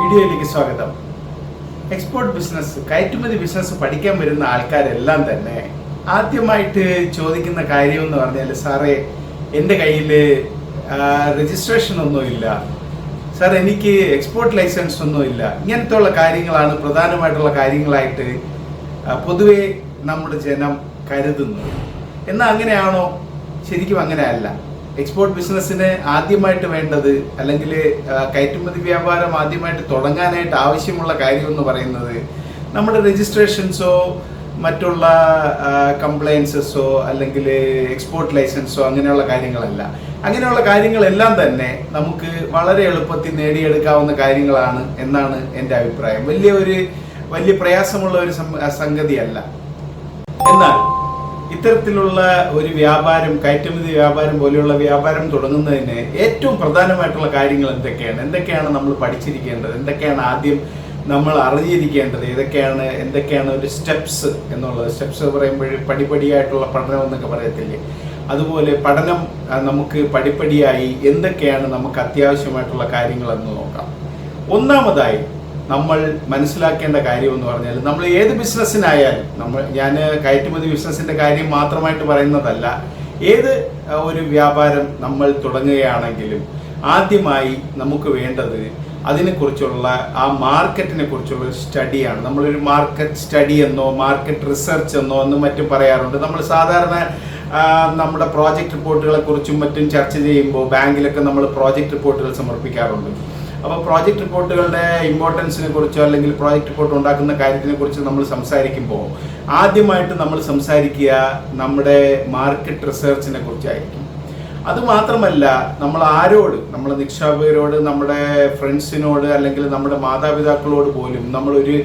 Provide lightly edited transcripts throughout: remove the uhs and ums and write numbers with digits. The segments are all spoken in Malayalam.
വീഡിയോയിലേക്ക് സ്വാഗതം. എക്സ്പോർട്ട് ബിസിനസ്, കയറ്റുമതി ബിസിനസ് പഠിക്കാൻ വരുന്ന ആൾക്കാരെല്ലാം തന്നെ ആദ്യമായിട്ട് ചോദിക്കുന്ന കാര്യം എന്ന് പറഞ്ഞാൽ, സാറേ എൻ്റെ കയ്യിൽ രജിസ്ട്രേഷൻ ഒന്നുമില്ല, സാർ എനിക്ക് എക്സ്പോർട്ട് ലൈസൻസ് ഒന്നുമില്ല, ഇങ്ങനത്തെ ഉള്ള കാര്യങ്ങളാണ് പ്രധാനമായിട്ടുള്ള കാര്യങ്ങളായിട്ട് പൊതുവെ നമ്മുടെ ജനം കരുതുന്നത്. എന്നാൽ അങ്ങനെയാണോ? ശരിക്കും അങ്ങനെയല്ല. എക്സ്പോർട്ട് ബിസിനസ്സിന് ആദ്യമായിട്ട് വേണ്ടത്, അല്ലെങ്കിൽ കയറ്റുമതി വ്യാപാരം ആദ്യമായിട്ട് തുടങ്ങാനായിട്ട് ആവശ്യമുള്ള കാര്യം എന്ന് പറയുന്നത് നമ്മുടെ രജിസ്ട്രേഷൻസോ മറ്റുള്ള കംപ്ലയൻസസോ അല്ലെങ്കിൽ എക്സ്പോർട്ട് ലൈസൻസോ അങ്ങനെയുള്ള കാര്യങ്ങളല്ല. അങ്ങനെയുള്ള കാര്യങ്ങളെല്ലാം തന്നെ നമുക്ക് വളരെ എളുപ്പത്തിൽ നേടിയെടുക്കാവുന്ന കാര്യങ്ങളാണ് എന്നാണ് എൻ്റെ അഭിപ്രായം. വലിയ പ്രയാസമുള്ള ഒരു സംഗതിയല്ല. എന്നാൽ ഇത്തരത്തിലുള്ള ഒരു വ്യാപാരം, കയറ്റുമതി വ്യാപാരം പോലെയുള്ള വ്യാപാരം തുടങ്ങുന്നതിന് ഏറ്റവും പ്രധാനമായിട്ടുള്ള കാര്യങ്ങൾ എന്തൊക്കെയാണ് നമ്മൾ പഠിച്ചിരിക്കേണ്ടത്, എന്തൊക്കെയാണ് ആദ്യം നമ്മൾ അറിഞ്ഞിരിക്കേണ്ടത്, എന്തൊക്കെയാണ് ഒരു സ്റ്റെപ്സ് എന്നുള്ളത്. സ്റ്റെപ്സ് പറയുമ്പോൾ പടിപടിയായിട്ടുള്ള പഠനം എന്നൊക്കെ പറയത്തില്ലേ, അതുപോലെ പഠനം നമുക്ക് പടിപടിയായി എന്തൊക്കെയാണ് നമുക്ക് അത്യാവശ്യമായിട്ടുള്ള കാര്യങ്ങളെന്ന് നോക്കാം. ഒന്നാമതായി നമ്മൾ മനസ്സിലാക്കേണ്ട കാര്യം എന്ന് പറഞ്ഞാൽ, നമ്മൾ ഏത് ബിസിനസ്സിനായാലും, ഞാൻ കയറ്റുമതി ബിസിനസ്സിൻ്റെ കാര്യം മാത്രമായിട്ട് പറയുന്നതല്ല, ഏത് ഒരു വ്യാപാരം നമ്മൾ തുടങ്ങുകയാണെങ്കിലും ആദ്യമായി നമുക്ക് വേണ്ടത് അതിനെക്കുറിച്ചുള്ള ആ മാർക്കറ്റിനെ കുറിച്ചുള്ള സ്റ്റഡിയാണ്. നമ്മളൊരു മാർക്കറ്റ് സ്റ്റഡി എന്നോ മാർക്കറ്റ് റിസർച്ച് എന്നോ ഒന്നും മറ്റും പറയാറുണ്ട്. നമ്മൾ സാധാരണ നമ്മുടെ പ്രോജക്റ്റ് റിപ്പോർട്ടുകളെ കുറിച്ചും മറ്റും ചർച്ച ചെയ്യുമ്പോൾ ബാങ്കിലൊക്കെ നമ്മൾ പ്രോജക്റ്റ് റിപ്പോർട്ടുകൾ സമർപ്പിക്കാറുണ്ട്. അപ്പോൾ പ്രോജക്റ്റ് റിപ്പോർട്ടുകളുടെ ഇമ്പോർട്ടൻസിനെ കുറിച്ചോ അല്ലെങ്കിൽ പ്രോജക്റ്റ് റിപ്പോർട്ട് ഉണ്ടാക്കുന്ന കാര്യത്തിനെ കുറിച്ച് നമ്മൾ സംസാരിക്കുമ്പോൾ ആദ്യമായിട്ട് നമ്മൾ സംസാരിക്കുക നമ്മുടെ മാർക്കറ്റ് റിസർച്ചിനെ കുറിച്ചായിരിക്കും. അതുമാത്രമല്ല, നമ്മൾ നിക്ഷേപകരോട്, നമ്മുടെ ഫ്രണ്ട്സിനോട് അല്ലെങ്കിൽ നമ്മുടെ മാതാപിതാക്കളോട് പോലും നമ്മളൊരു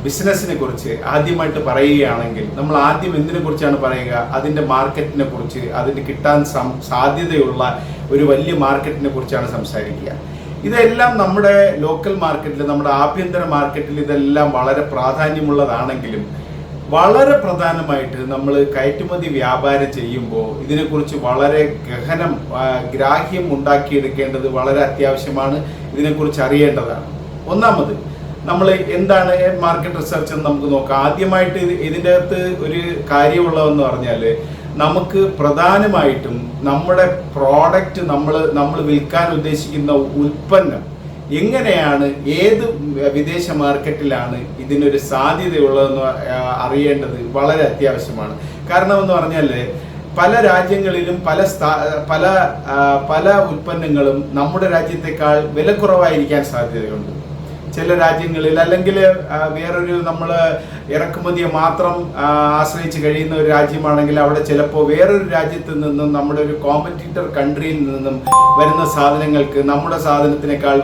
ബിസിനസ്സിനെ കുറിച്ച് ആദ്യമായിട്ട് പറയുകയാണെങ്കിൽ നമ്മൾ ആദ്യം എന്തിനെ കുറിച്ചാണ് പറയുക? അതിൻ്റെ മാർക്കറ്റിനെ കുറിച്ച്, അതിന് കിട്ടാൻ സാധ്യതയുള്ള ഒരു വലിയ മാർക്കറ്റിനെ കുറിച്ചാണ് സംസാരിക്കുക. ഇതെല്ലാം നമ്മുടെ ലോക്കൽ മാർക്കറ്റിൽ, നമ്മുടെ ആഭ്യന്തര മാർക്കറ്റിൽ ഇതെല്ലാം വളരെ പ്രാധാന്യമുള്ളതാണെങ്കിലും വളരെ പ്രധാനമായിട്ട് നമ്മൾ കയറ്റുമതി വ്യാപാരം ചെയ്യുമ്പോൾ ഇതിനെക്കുറിച്ച് വളരെ ഗ്രാഹ്യം ഉണ്ടാക്കിയെടുക്കേണ്ടത് വളരെ അത്യാവശ്യമാണ്. ഇതിനെക്കുറിച്ച് അറിയേണ്ടതാണ്. ഒന്നാമത്, നമ്മൾ എന്താണ് മാർക്കറ്റ് റിസർച്ച് എന്ന് നമുക്ക് നോക്കാം. ആദ്യമായിട്ട് ഇതിൻ്റെ അകത്ത് ഒരു കാര്യമുള്ളതെന്ന് പറഞ്ഞാൽ, നമുക്ക് പ്രധാനമായിട്ടും നമ്മുടെ പ്രോഡക്റ്റ്, നമ്മൾ വിൽക്കാൻ ഉദ്ദേശിക്കുന്ന ഉൽപ്പന്നം എങ്ങനെയാണ്, ഏത് വിദേശ മാർക്കറ്റിലാണ് ഇതിനൊരു സാധ്യതയുള്ളതെന്ന് അറിയേണ്ടത് വളരെ അത്യാവശ്യമാണ്. കാരണം എന്ന് പറഞ്ഞാൽ പല രാജ്യങ്ങളിലും പല ഉൽപ്പന്നങ്ങളും നമ്മുടെ രാജ്യത്തെക്കാൾ വിലക്കുറവായിരിക്കാൻ സാധ്യതയുണ്ട്. ചില രാജ്യങ്ങളിൽ, അല്ലെങ്കിൽ വേറൊരു നമ്മൾ ഇറക്കുമതിയെ മാത്രം ആശ്രയിച്ച് കഴിയുന്ന ഒരു രാജ്യമാണെങ്കിൽ അവിടെ ചിലപ്പോൾ വേറൊരു രാജ്യത്ത് നിന്നും, നമ്മുടെ ഒരു കോമ്പറ്റീറ്റർ കൺട്രിയിൽ നിന്നും വരുന്ന സാധനങ്ങൾക്ക് നമ്മുടെ സാധനത്തിനേക്കാൾ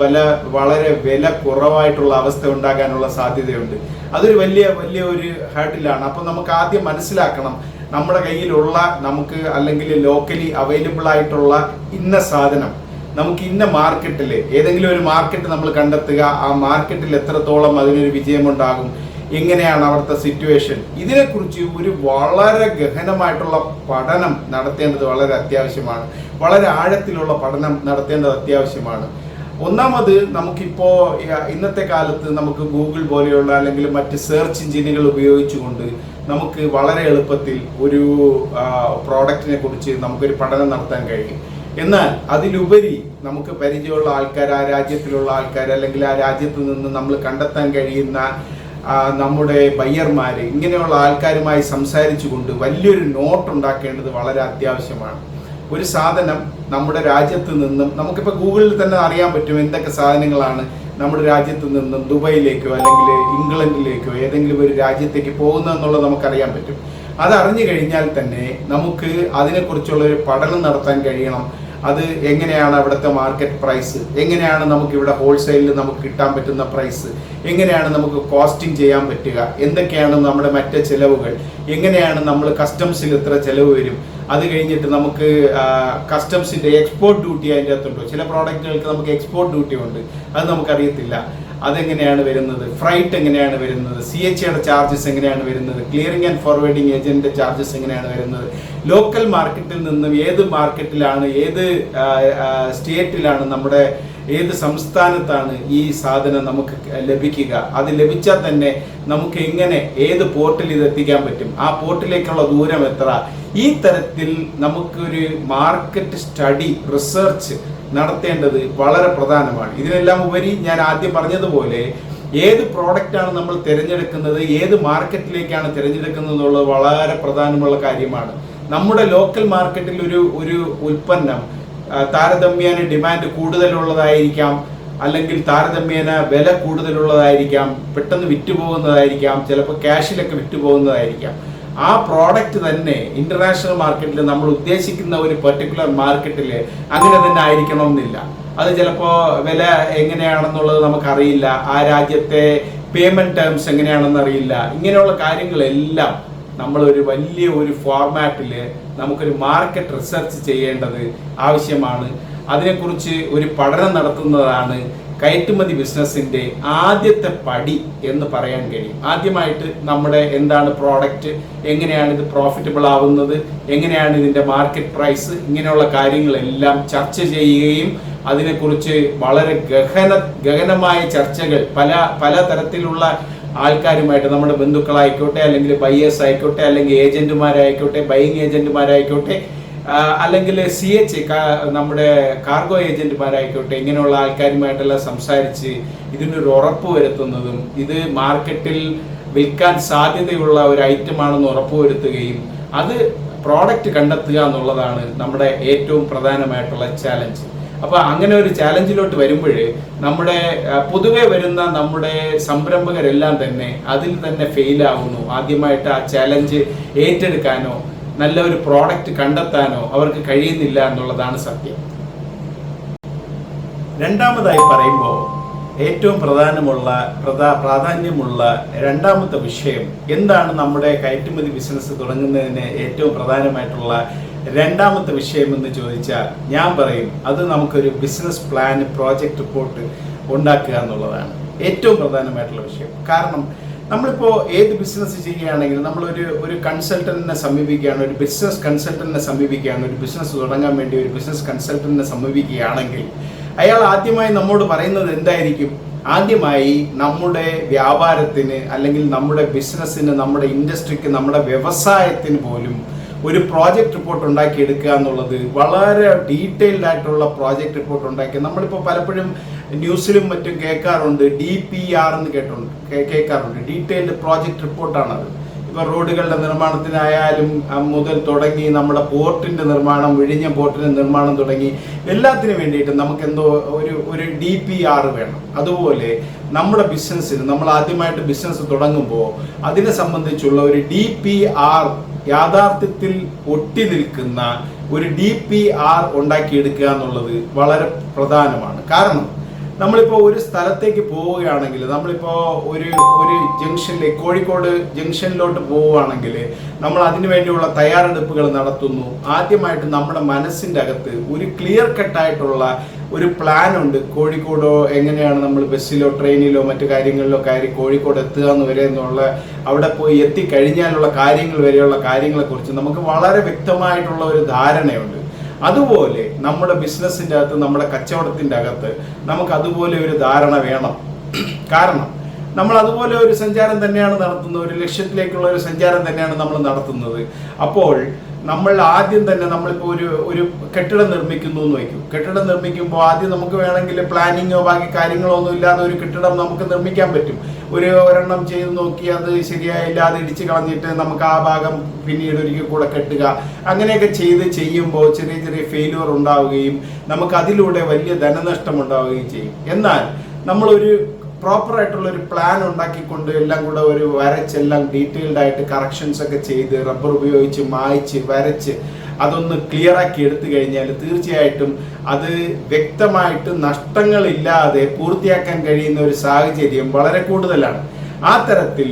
വളരെ വില കുറവായിട്ടുള്ള അവസ്ഥ ഉണ്ടാകാനുള്ള സാധ്യതയുണ്ട്. അതൊരു വലിയ ഒരു ഹേർഡിലാണ്. അപ്പോൾ നമുക്ക് ആദ്യം മനസ്സിലാക്കണം, നമ്മുടെ കയ്യിലുള്ള, നമുക്ക് അല്ലെങ്കിൽ ലോക്കലി അവൈലബിൾ ആയിട്ടുള്ള ഇന്ന സാധനം നമുക്ക് ഇന്ന മാർക്കറ്റിൽ, ഏതെങ്കിലും ഒരു മാർക്കറ്റ് നമ്മൾ കണ്ടെത്തുക, ആ മാർക്കറ്റിൽ എത്രത്തോളം അതിനൊരു വിജയമുണ്ടാകും, എങ്ങനെയാണ് അവിടുത്തെ സിറ്റുവേഷൻ, ഇതിനെക്കുറിച്ച് ഒരു വളരെ ഗഹനമായിട്ടുള്ള പഠനം നടത്തേണ്ടത് വളരെ അത്യാവശ്യമാണ്. വളരെ ആഴത്തിലുള്ള പഠനം നടത്തേണ്ടത് അത്യാവശ്യമാണ്. ഒന്നാമത്, നമുക്കിപ്പോൾ ഇന്നത്തെ കാലത്ത് നമുക്ക് ഗൂഗിൾ പോലെയുള്ള അല്ലെങ്കിൽ മറ്റ് സെർച്ച് എഞ്ചിനുകൾ ഉപയോഗിച്ചുകൊണ്ട് നമുക്ക് വളരെ എളുപ്പത്തിൽ ഒരു പ്രോഡക്റ്റിനെ കുറിച്ച് നമുക്കൊരു പഠനം നടത്താൻ കഴിയും. എന്നാൽ അതിലുപരി നമുക്ക് പരിചയമുള്ള ആൾക്കാർ, ആ രാജ്യത്തിലുള്ള ആൾക്കാർ, അല്ലെങ്കിൽ ആ രാജ്യത്ത് നിന്ന് നമ്മൾ കണ്ടെത്താൻ കഴിയുന്ന നമ്മുടെ ബയ്യർമാർ, ഇങ്ങനെയുള്ള ആൾക്കാരുമായി സംസാരിച്ചുകൊണ്ട് വലിയൊരു നോട്ട് ഉണ്ടാക്കേണ്ടത് വളരെ അത്യാവശ്യമാണ്. ഒരു സാധനം നമ്മുടെ രാജ്യത്ത് നിന്നും, നമുക്കിപ്പോൾ ഗൂഗിളിൽ തന്നെ അറിയാൻ പറ്റും എന്തൊക്കെ സാധനങ്ങളാണ് നമ്മുടെ രാജ്യത്ത് നിന്നും ദുബൈയിലേക്കോ അല്ലെങ്കിൽ ഇംഗ്ലണ്ടിലേക്കോ ഏതെങ്കിലും ഒരു രാജ്യത്തേക്ക് പോകുന്നതെന്നുള്ളത് നമുക്കറിയാൻ പറ്റും. അതറിഞ്ഞു കഴിഞ്ഞാൽ തന്നെ നമുക്ക് അതിനെക്കുറിച്ചുള്ള ഒരു പഠനം നടത്താൻ കഴിയണം. അത് എങ്ങനെയാണ് അവിടുത്തെ മാർക്കറ്റ് പ്രൈസ്, എങ്ങനെയാണ് നമുക്കിവിടെ ഹോൾസെയിലിൽ നമുക്ക് കിട്ടാൻ പറ്റുന്ന പ്രൈസ്, എങ്ങനെയാണ് നമുക്ക് കോസ്റ്റിംഗ് ചെയ്യാൻ പറ്റുക, എന്തൊക്കെയാണ് നമ്മുടെ മറ്റ് ചിലവുകൾ, എങ്ങനെയാണ് നമ്മൾ കസ്റ്റംസിൽ എത്ര ചിലവ് വരും, അത് കഴിഞ്ഞിട്ട് നമുക്ക് കസ്റ്റംസിൻ്റെ എക്സ്പോർട്ട് ഡ്യൂട്ടി അതിൻ്റെ അകത്തുണ്ടോ, ചില പ്രോഡക്റ്റുകൾക്ക് നമുക്ക് എക്സ്പോർട്ട് ഡ്യൂട്ടി ഉണ്ട്, അത് നമുക്കറിയത്തില്ല. അതെങ്ങനെയാണ് വരുന്നത്, ഫ്രൈറ്റ് എങ്ങനെയാണ് വരുന്നത്, CHA ചാർജസ് എങ്ങനെയാണ് വരുന്നത്, clearing and forwarding agent charges എങ്ങനെയാണ് വരുന്നത്, ലോക്കൽ മാർക്കറ്റിൽ നിന്നും ഏത് മാർക്കറ്റിലാണ്, ഏത് സ്റ്റേറ്റിലാണ്, നമ്മുടെ ഏത് സംസ്ഥാനത്താണ് ഈ സാധനം നമുക്ക് ലഭിക്കുക, അത് ലഭിച്ചാൽ തന്നെ നമുക്ക് എങ്ങനെ ഏത് പോർട്ടിൽ ഇത് എത്തിക്കാൻ പറ്റും, ആ പോർട്ടിലേക്കുള്ള ദൂരം എത്ര, ഈ തരത്തിൽ നമുക്കൊരു മാർക്കറ്റ് സ്റ്റഡി റിസർച്ച് നടത്തേണ്ടത് വളരെ പ്രധാനമാണ്. ഇതിനെല്ലാം ഉപരി ഞാൻ ആദ്യം പറഞ്ഞതുപോലെ ഏത് പ്രോഡക്റ്റാണ് നമ്മൾ തിരഞ്ഞെടുക്കുന്നത്, ഏത് മാർക്കറ്റിലേക്കാണ് തിരഞ്ഞെടുക്കുന്നത് എന്നുള്ളത് വളരെ പ്രധാനമുള്ള കാര്യമാണ്. നമ്മുടെ ലോക്കൽ മാർക്കറ്റിൽ ഒരു ഉൽപ്പന്നം താരതമ്യേന ഡിമാൻഡ് കൂടുതലുള്ളതായിരിക്കാം, അല്ലെങ്കിൽ താരതമ്യേന വില കൂടുതലുള്ളതായിരിക്കാം, പെട്ടെന്ന് വിറ്റുപോകുന്നതായിരിക്കാം, ചിലപ്പോൾ ക്യാഷിലൊക്കെ വിറ്റുപോകുന്നതായിരിക്കാം. ആ പ്രോഡക്റ്റ് തന്നെ ഇന്റർനാഷണൽ മാർക്കറ്റിൽ നമ്മൾ ഉദ്ദേശിക്കുന്ന ഒരു പെർട്ടിക്കുലർ മാർക്കറ്റിൽ അങ്ങനെ തന്നെ ആയിരിക്കണമെന്നില്ല. അത് ചിലപ്പോൾ വില എങ്ങനെയാണെന്നുള്ളത് നമുക്കറിയില്ല, ആ രാജ്യത്തെ പേയ്മെന്റ് ടേംസ് എങ്ങനെയാണെന്ന് അറിയില്ല. ഇങ്ങനെയുള്ള കാര്യങ്ങളെല്ലാം നമ്മളൊരു വലിയ ഒരു ഫോർമാറ്റിൽ നമുക്കൊരു മാർക്കറ്റ് റിസർച്ച് ചെയ്യേണ്ടത് ആവശ്യമാണ്. അതിനെക്കുറിച്ച് ഒരു പഠനം നടത്തുന്നതാണ് കയറ്റുമതി ബിസിനസിന്റെ ആദ്യത്തെ പടി എന്ന് പറയാൻ കഴിയും. ആദ്യമായിട്ട് നമ്മുടെ എന്താണ് പ്രോഡക്റ്റ്, എങ്ങനെയാണ് ഇത് പ്രോഫിറ്റബിൾ ആവുന്നത്, എങ്ങനെയാണ് ഇതിന്റെ മാർക്കറ്റ് പ്രൈസ്, ഇങ്ങനെയുള്ള കാര്യങ്ങളെല്ലാം ചർച്ച ചെയ്യുകയും അതിനെക്കുറിച്ച് വളരെ ഗഹനമായ ചർച്ചകൾ പല തരത്തിലുള്ള ആൾക്കാരുമായിട്ട്, നമ്മുടെ ബന്ധുക്കളായിക്കോട്ടെ, അല്ലെങ്കിൽ ബയേഴ്സ് ആയിക്കോട്ടെ, അല്ലെങ്കിൽ ഏജന്റുമാരായിക്കോട്ടെ, ബൈയിങ് ഏജന്റുമാരായിക്കോട്ടെ, അല്ലെങ്കിൽ CHA നമ്മുടെ കാർഗോ ഏജന്റുമാരായിക്കോട്ടെ, ഇങ്ങനെയുള്ള ആൾക്കാരുമായിട്ടെല്ലാം സംസാരിച്ച് ഇതിനൊരു ഉറപ്പ് വരുത്തുന്നതും ഇത് മാർക്കറ്റിൽ വിൽക്കാൻ സാധ്യതയുള്ള ഒരു ഐറ്റമാണെന്ന് ഉറപ്പുവരുത്തുകയും അത് പ്രോഡക്റ്റ് കണ്ടെത്തുക എന്നുള്ളതാണ് നമ്മുടെ ഏറ്റവും പ്രധാനമായിട്ടുള്ള ചാലഞ്ച്. അപ്പൊ അങ്ങനെ ഒരു ചാലഞ്ചിലോട്ട് വരുമ്പോൾ നമ്മുടെ പൊതുവെ വരുന്ന നമ്മുടെ സംരംഭകരെല്ലാം തന്നെ അതിൽ തന്നെ ഫെയിലാവുന്നു. ആദ്യമായിട്ട് ആ ചാലഞ്ച് ഏറ്റെടുക്കാനോ നല്ല ഒരു പ്രോഡക്റ്റ് കണ്ടെത്താനോ അവർക്ക് കഴിയുന്നില്ല എന്നുള്ളതാണ് സത്യം. രണ്ടാമതായി പറയുമ്പോൾ ഏറ്റവും പ്രാധാന്യമുള്ള രണ്ടാമത്തെ വിഷയം എന്താണ്, നമ്മുടെ കയറ്റുമതി ബിസിനസ് തുടങ്ങുന്നതിന് ഏറ്റവും പ്രധാനമായിട്ടുള്ള രണ്ടാമത്തെ വിഷയം എന്ന് ചോദിച്ചാൽ ഞാൻ പറയും അത് നമുക്കൊരു ബിസിനസ് പ്ലാൻ, പ്രോജക്റ്റ് റിപ്പോർട്ട് ഉണ്ടാക്കുക എന്നുള്ളതാണ് ഏറ്റവും പ്രധാനമായിട്ടുള്ള വിഷയം. കാരണം നമ്മളിപ്പോൾ ഏത് ബിസിനസ് ചെയ്യുകയാണെങ്കിൽ ഒരു കൺസൾട്ടന്റിനെ സമീപിക്കുകയാണ്, ഒരു ബിസിനസ് കൺസൾട്ടന്റിനെ സമീപിക്കുകയാണ്, ഒരു ബിസിനസ് തുടങ്ങാൻ വേണ്ടി ഒരു ബിസിനസ് കൺസൾട്ടന്റിനെ സമീപിക്കുകയാണെങ്കിൽ അയാൾ ആദ്യമായി നമ്മോട് പറയുന്നത് എന്തായിരിക്കും? ആദ്യമായി നമ്മുടെ വ്യാപാരത്തിന്, അല്ലെങ്കിൽ നമ്മുടെ ബിസിനസ്സിന്, നമ്മുടെ ഇൻഡസ്ട്രിക്ക്, നമ്മുടെ വ്യവസായത്തിന് പോലും ഒരു പ്രോജക്റ്റ് റിപ്പോർട്ട് ഉണ്ടാക്കി എടുക്കുക എന്നുള്ളത്, വളരെ ഡീറ്റെയിൽഡ് ആയിട്ടുള്ള പ്രോജക്റ്റ് റിപ്പോർട്ട് ഉണ്ടാക്കി, നമ്മളിപ്പോൾ പലപ്പോഴും ന്യൂസിലും മറ്റും കേൾക്കാറുണ്ട്, DPR എന്ന് കേൾക്കാറുണ്ട്. ഡീറ്റെയിൽഡ് പ്രോജക്റ്റ് റിപ്പോർട്ടാണത്. ഇപ്പോൾ റോഡുകളുടെ നിർമ്മാണത്തിനായാലും മുതൽ തുടങ്ങി നമ്മുടെ പോർട്ടിന്റെ നിർമ്മാണം, വിഴിഞ്ഞ പോർട്ടിന്റെ നിർമ്മാണം തുടങ്ങി എല്ലാത്തിനും വേണ്ടിയിട്ട് നമുക്ക് എന്തോ ഒരു DPR വേണം. അതുപോലെ നമ്മുടെ ബിസിനസ്സിന്, നമ്മൾ ആദ്യമായിട്ട് ബിസിനസ് തുടങ്ങുമ്പോൾ അതിനെ സംബന്ധിച്ചുള്ള ഒരു DPR, യാഥാർത്ഥ്യത്തിൽ ഒട്ടി നിൽക്കുന്ന ഒരു DPR ഉണ്ടാക്കിയെടുക്കുക എന്നുള്ളത് വളരെ പ്രധാനമാണ്. കാരണം നമ്മളിപ്പോൾ ഒരു സ്ഥലത്തേക്ക് പോവുകയാണെങ്കിൽ, നമ്മളിപ്പോൾ ഒരു ജംഗ്ഷനിലേക്ക്, കോഴിക്കോട് ജംഗ്ഷനിലോട്ട് പോവുകയാണെങ്കിൽ നമ്മൾ അതിനു വേണ്ടിയുള്ള തയ്യാറെടുപ്പുകൾ നടത്തുന്നു. ആദ്യമായിട്ട് നമ്മുടെ മനസ്സിൻ്റെ അകത്ത് ഒരു ക്ലിയർ കട്ടായിട്ടുള്ള ഒരു പ്ലാൻ ഉണ്ട്. കോഴിക്കോടോ എങ്ങനെയാണ് നമ്മൾ ബസ്സിലോ ട്രെയിനിലോ മറ്റു കാര്യങ്ങളിലോ കയറി കോഴിക്കോട് എത്തുക എന്ന് വരെ എന്നുള്ള, അവിടെ പോയി എത്തിക്കഴിഞ്ഞാലുള്ള കാര്യങ്ങൾ വരെയുള്ള കാര്യങ്ങളെക്കുറിച്ച് നമുക്ക് വളരെ വ്യക്തമായിട്ടുള്ള ഒരു ധാരണയുണ്ട്. അതുപോലെ നമ്മുടെ ബിസിനസ്സിൻ്റെ അകത്ത്, നമ്മുടെ കച്ചവടത്തിൻ്റെ അകത്ത് നമുക്ക് അതുപോലെ ഒരു ധാരണ വേണം. കാരണം നമ്മൾ അതുപോലെ ഒരു സഞ്ചാരം തന്നെയാണ് നടത്തുന്നത്, ഒരു ലക്ഷ്യത്തിലേക്കുള്ള ഒരു സഞ്ചാരം തന്നെയാണ് നമ്മൾ നടത്തുന്നത്. അപ്പോൾ നമ്മൾ ആദ്യം തന്നെ നമ്മളിപ്പോൾ ഒരു കെട്ടിടം നിർമ്മിക്കുന്നു എന്ന് വയ്ക്കും. കെട്ടിടം നിർമ്മിക്കുമ്പോൾ ആദ്യം നമുക്ക് വേണമെങ്കിൽ പ്ലാനിങ്ങോ ബാക്കി കാര്യങ്ങളോ ഒന്നും ഇല്ലാതെ ഒരു കെട്ടിടം നമുക്ക് നിർമ്മിക്കാൻ പറ്റും. ഒരെണ്ണം ചെയ്ത് നോക്കി അത് ശരിയായില്ല, അത് ഇടിച്ച് കളഞ്ഞിട്ട് നമുക്ക് ആ ഭാഗം പിന്നീട് ഒരിക്കൽ കൂടെ കെട്ടുക, അങ്ങനെയൊക്കെ ചെയ്യുമ്പോൾ ചെറിയ ചെറിയ ഫെയിലിയർ ഉണ്ടാവുകയും നമുക്ക് അതിലൂടെ വലിയ ധനനഷ്ടം ഉണ്ടാവുകയും ചെയ്യും. എന്നാൽ നമ്മളൊരു പ്രോപ്പർ ആയിട്ടുള്ള ഒരു പ്ലാൻ ഉണ്ടാക്കിക്കൊണ്ട് എല്ലാം കൂടെ ഒരു വരച്ചെല്ലാം ഡീറ്റെയിൽഡ് ആയിട്ട് കറക്ഷൻസ് ഒക്കെ ചെയ്ത് റബ്ബർ ഉപയോഗിച്ച് മായ്ച്ച് വരച്ച് അതൊന്ന് ക്ലിയർ ആക്കി എടുത്തു കഴിഞ്ഞാൽ തീർച്ചയായിട്ടും അത് വ്യക്തമായിട്ട് നഷ്ടങ്ങളില്ലാതെ പൂർത്തിയാക്കാൻ കഴിയുന്ന ഒരു സാഹചര്യം വളരെ കൂടുതലാണ്. ആ തരത്തിൽ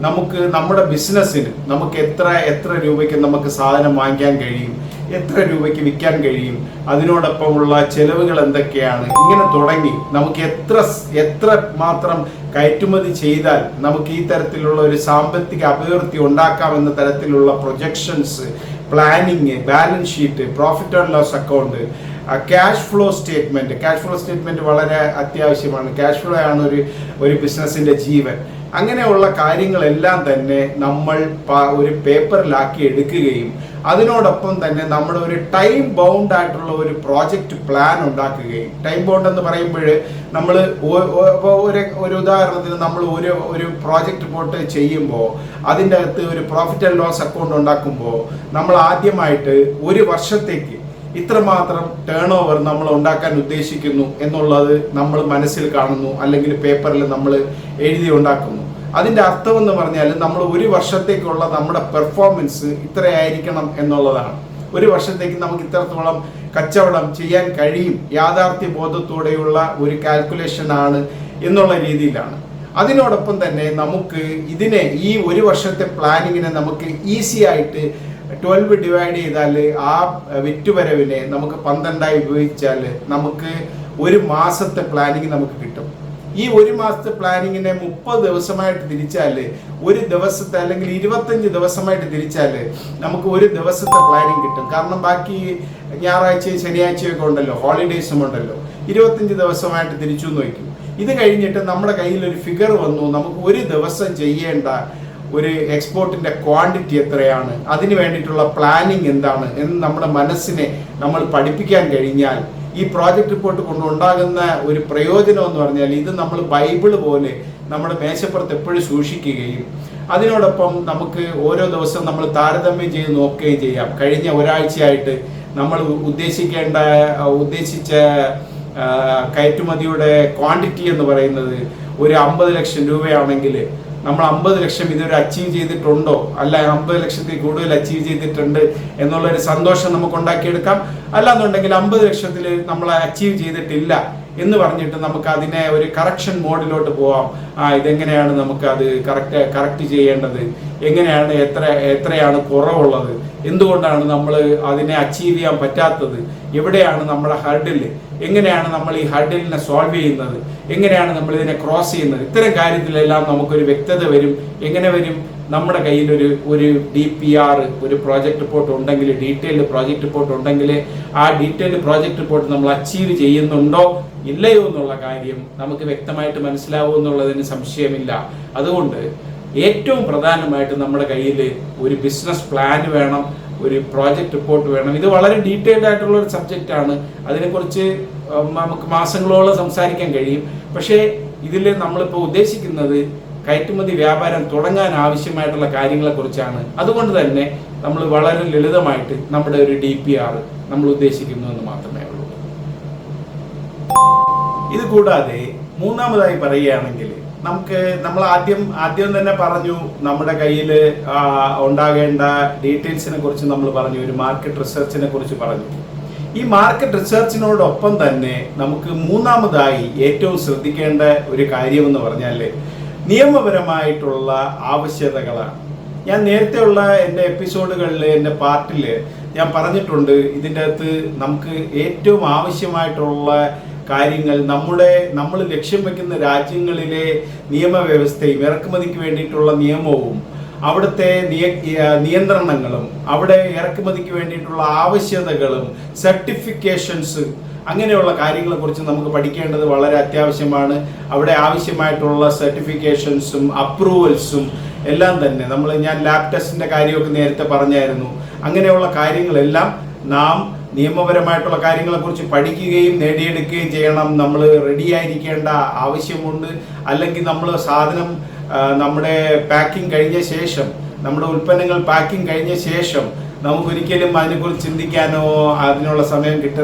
നമുക്ക് നമ്മുടെ ബിസിനസ്സിന് നമുക്ക് എത്ര രൂപയ്ക്ക് നമുക്ക് സാധനം വാങ്ങിക്കാൻ കഴിയും, എത്ര രൂപയ്ക്ക് വിൽക്കാൻ കഴിയും, അതിനോടൊപ്പമുള്ള ചെലവുകൾ എന്തൊക്കെയാണ്, ഇങ്ങനെ തുടങ്ങി നമുക്ക് എത്ര മാത്രം കയറ്റുമതി ചെയ്താൽ നമുക്ക് ഈ തരത്തിലുള്ള ഒരു സാമ്പത്തിക അഭിവൃദ്ധി ഉണ്ടാക്കാമെന്ന തരത്തിലുള്ള projections, planning, balance sheet, profit and loss account, cash flow statement വളരെ അത്യാവശ്യമാണ്. ക്യാഷ് ഫ്ലോ ആണ് ഒരു ബിസിനസിന്റെ ജീവൻ. അങ്ങനെയുള്ള കാര്യങ്ങളെല്ലാം തന്നെ നമ്മൾ ഒരു പേപ്പറിലാക്കി എടുക്കുകയും അതിനോടൊപ്പം തന്നെ നമ്മൾ ഒരു ടൈം ബൗണ്ട് ആയിട്ടുള്ള ഒരു പ്രോജക്റ്റ് പ്ലാൻ ഉണ്ടാക്കുകയും, ടൈം ബൗണ്ട് എന്ന് പറയുമ്പോൾ നമ്മൾ ഒരു ഉദാഹരണത്തിന് നമ്മൾ ഒരു പ്രോജക്റ്റ് റിപ്പോർട്ട് ചെയ്യുമ്പോൾ അതിൻ്റെ അകത്ത് ഒരു പ്രോഫിറ്റ് ആൻഡ് ലോസ് അക്കൗണ്ട് ഉണ്ടാക്കുമ്പോൾ നമ്മൾ ആദ്യമായിട്ട് ഒരു വർഷത്തേക്ക് ഇത്രമാത്രം ടേൺ ഓവർ നമ്മൾ ഉണ്ടാക്കാൻ ഉദ്ദേശിക്കുന്നു എന്നുള്ളത് നമ്മൾ മനസ്സിൽ കാണുന്നു, അല്ലെങ്കിൽ പേപ്പറിൽ നമ്മൾ എഴുതി ഉണ്ടാക്കുന്നു. അതിൻ്റെ അർത്ഥം എന്ന് പറഞ്ഞാൽ നമ്മൾ ഒരു വർഷത്തേക്കുള്ള നമ്മുടെ പെർഫോമൻസ് ഇത്രയായിരിക്കണം എന്നുള്ളതാണ്. ഒരു വർഷത്തേക്ക് നമുക്ക് ഇത്രത്തോളം കച്ചവടം ചെയ്യാൻ കഴിയും, യാഥാർത്ഥ്യ ബോധത്തോടെയുള്ള ഒരു കാൽക്കുലേഷൻ ആണ് എന്നുള്ള രീതിയിലാണ്. അതിനോടൊപ്പം തന്നെ നമുക്ക് ഈ ഒരു വർഷത്തെ പ്ലാനിങ്ങിനെ നമുക്ക് ഈസി ആയിട്ട് 12 ഡിവൈഡ് ചെയ്താൽ ആ വിറ്റുവരവിനെ നമുക്ക് 12 ഉപയോഗിച്ചാൽ നമുക്ക് ഒരു മാസത്തെ പ്ലാനിങ് നമുക്ക് കിട്ടും. ഈ ഒരു മാസത്തെ പ്ലാനിങ്ങിനെ 30 ദിവസമായിട്ട് തിരിച്ചാൽ, ഒരു ദിവസത്തെ അല്ലെങ്കിൽ 25 ദിവസമായിട്ട് തിരിച്ചാൽ നമുക്ക് ഒരു ദിവസത്തെ പ്ലാനിങ് കിട്ടും. കാരണം ബാക്കി ഞായറാഴ്ചയും ശനിയാഴ്ചയൊക്കെ ഉണ്ടല്ലോ, ഹോളിഡേയ്സും ഉണ്ടല്ലോ. 25 ദിവസമായിട്ട് തിരിച്ചു നോക്കും. ഇത് കഴിഞ്ഞിട്ട് നമ്മുടെ കയ്യിൽ ഒരു ഫിഗർ വന്നു, നമുക്ക് ഒരു ദിവസം ചെയ്യേണ്ട ഒരു എക്സ്പോർട്ടിന്റെ ക്വാണ്ടിറ്റി എത്രയാണ്, അതിന് വേണ്ടിയിട്ടുള്ള പ്ലാനിങ് എന്താണ് എന്ന് നമ്മുടെ മനസ്സിനെ നമ്മൾ പഠിപ്പിക്കാൻ കഴിഞ്ഞാൽ ഈ പ്രോജക്റ്റ് റിപ്പോർട്ട് കൊണ്ടുണ്ടാകുന്ന ഒരു പ്രയോജനം എന്ന് പറഞ്ഞാൽ ഇത് നമ്മൾ ബൈബിള് പോലെ നമ്മുടെ മേശപ്പുറത്ത് എപ്പോഴും സൂക്ഷിക്കുകയും അതിനോടൊപ്പം നമുക്ക് ഓരോ ദിവസം നമ്മൾ താരതമ്യം ചെയ്ത് നോക്കുകയും ചെയ്യാം. കഴിഞ്ഞ ഒരാഴ്ചയായിട്ട് നമ്മൾ ഉദ്ദേശിച്ച കയറ്റുമതിയുടെ ക്വാണ്ടിറ്റി എന്ന് പറയുന്നത് ഒരു 50 ലക്ഷം രൂപയാണെങ്കിൽ നമ്മൾ 50 ലക്ഷം ഇതുവരെ അച്ചീവ് ചെയ്തിട്ടുണ്ടോ, അല്ല 50 ലക്ഷത്തിൽ കൂടുതൽ അച്ചീവ് ചെയ്തിട്ടുണ്ട് എന്നുള്ളൊരു സന്തോഷം നമുക്ക് ഉണ്ടാക്കിയെടുക്കാം. അല്ലാന്നുണ്ടെങ്കിൽ 50 ലക്ഷത്തിൽ നമ്മൾ അച്ചീവ് ചെയ്തിട്ടില്ല എന്ന് പറഞ്ഞിട്ട് നമുക്ക് അതിനെ ഒരു കറക്ഷൻ മോഡിലോട്ട് പോവാം. ഇതെങ്ങനെയാണ് നമുക്ക് അത് കറക്റ്റ് ചെയ്യേണ്ടത്, എങ്ങനെയാണ് എത്രയാണ് കുറവുള്ളത്, എന്തുകൊണ്ടാണ് നമ്മൾ അതിനെ അച്ചീവ് ചെയ്യാൻ പറ്റാത്തത്, എവിടെയാണ് നമ്മുടെ ഹർഡിൽ, എങ്ങനെയാണ് നമ്മൾ ഈ ഹർഡിലിനെ സോൾവ് ചെയ്യുന്നത്, എങ്ങനെയാണ് നമ്മൾ ഇതിനെ ക്രോസ് ചെയ്യുന്നത്, ഇത്തരം കാര്യത്തിലെല്ലാം നമുക്കൊരു വ്യക്തത വരും. എങ്ങനെ വരും? നമ്മുടെ കയ്യിൽ ഒരു DPR, ഒരു പ്രോജക്റ്റ് റിപ്പോർട്ട് ഉണ്ടെങ്കിൽ, ഡീറ്റെയിൽഡ് പ്രോജക്റ്റ് റിപ്പോർട്ട് ഉണ്ടെങ്കിൽ ആ ഡീറ്റെയിൽഡ് പ്രോജക്റ്റ് റിപ്പോർട്ട് നമ്മൾ അച്ചീവ് ചെയ്യുന്നുണ്ടോ ഇല്ലയോ എന്നുള്ള കാര്യം നമുക്ക് വ്യക്തമായിട്ട് മനസ്സിലാവും എന്നുള്ളതിന് സംശയമില്ല. അതുകൊണ്ട് ഏറ്റവും പ്രധാനമായിട്ട് നമ്മുടെ കയ്യിൽ ഒരു ബിസിനസ് പ്ലാൻ വേണം, ഒരു പ്രോജക്റ്റ് റിപ്പോർട്ട് വേണം. ഇത് വളരെ ഡീറ്റെയിൽഡ് ആയിട്ടുള്ള ഒരു സബ്ജക്റ്റാണ്. അതിനെക്കുറിച്ച് നമുക്ക് മാസങ്ങളോളം സംസാരിക്കാൻ കഴിയും. പക്ഷേ ഇതിൽ നമ്മളിപ്പോൾ ഉദ്ദേശിക്കുന്നത് കയറ്റുമതി വ്യാപാരം തുടങ്ങാൻ ആവശ്യമായിട്ടുള്ള കാര്യങ്ങളെക്കുറിച്ചാണ്. അതുകൊണ്ട് തന്നെ നമ്മൾ വളരെ ലളിതമായിട്ട് നമ്മുടെ ഒരു DPR നമ്മൾ ഉദ്ദേശിക്കുന്നു എന്ന് മാത്രമേ ഉള്ളൂ. ഇത് കൂടാതെ മൂന്നാമതായി പറയുകയാണെങ്കിൽ നമ്മൾ ആദ്യം തന്നെ പറഞ്ഞു, നമ്മുടെ കയ്യിൽ ഉണ്ടാകേണ്ട ഡീറ്റെയിൽസിനെ കുറിച്ച് നമ്മൾ പറഞ്ഞു, ഒരു മാർക്കറ്റ് റിസർച്ചിനെ കുറിച്ച് പറഞ്ഞു. ഈ മാർക്കറ്റ് റിസർച്ചിനോടൊപ്പം തന്നെ നമുക്ക് മൂന്നാമതായി ഏറ്റവും ശ്രദ്ധിക്കേണ്ട ഒരു കാര്യമെന്ന് പറഞ്ഞാൽ നിയമപരമായിട്ടുള്ള ആവശ്യകതകളാണ്. ഞാൻ നേരത്തെയുള്ള എൻ്റെ എപ്പിസോഡുകളിൽ, എൻ്റെ പാർട്ടിൽ ഞാൻ പറഞ്ഞിട്ടുണ്ട്, ഇതിൻ്റെ അകത്ത് നമുക്ക് ഏറ്റവും ആവശ്യമായിട്ടുള്ള കാര്യങ്ങൾ നമ്മൾ ലക്ഷ്യം വയ്ക്കുന്ന രാജ്യങ്ങളിലെ നിയമവ്യവസ്ഥയും ഇറക്കുമതിക്ക് വേണ്ടിയിട്ടുള്ള നിയമവും അവിടുത്തെ നിയന്ത്രണങ്ങളും അവിടെ ഇറക്കുമതിക്ക് വേണ്ടിയിട്ടുള്ള ആവശ്യകതകളും സർട്ടിഫിക്കേഷൻസ് അങ്ങനെയുള്ള കാര്യങ്ങളെ കുറിച്ച് നമുക്ക് പഠിക്കേണ്ടത് വളരെ അത്യാവശ്യമാണ്. അവിടെ ആവശ്യമായിട്ടുള്ള സർട്ടിഫിക്കേഷൻസും അപ്രൂവൽസും എല്ലാം തന്നെ ഞാൻ ലാബ് ടെസ്റ്റിന്റെ കാര്യമൊക്കെ നേരത്തെ പറഞ്ഞായിരുന്നു. അങ്ങനെയുള്ള കാര്യങ്ങളെല്ലാം നാം നിയമപരമായിട്ടുള്ള കാര്യങ്ങളെക്കുറിച്ച് പഠിക്കുകയും നേടിയെടുക്കുകയും ചെയ്യണം. നമ്മൾ റെഡിയായിരിക്കേണ്ട ആവശ്യമുണ്ട്. അല്ലെങ്കിൽ നമ്മൾ സാധനം നമ്മുടെ പാക്കിംഗ് കഴിഞ്ഞ ശേഷം, നമ്മുടെ ഉൽപ്പന്നങ്ങൾ പാക്കിംഗ് കഴിഞ്ഞ ശേഷം നമുക്കൊരിക്കലും അതിനെക്കുറിച്ച് ചിന്തിക്കാനോ അതിനുള്ള സമയം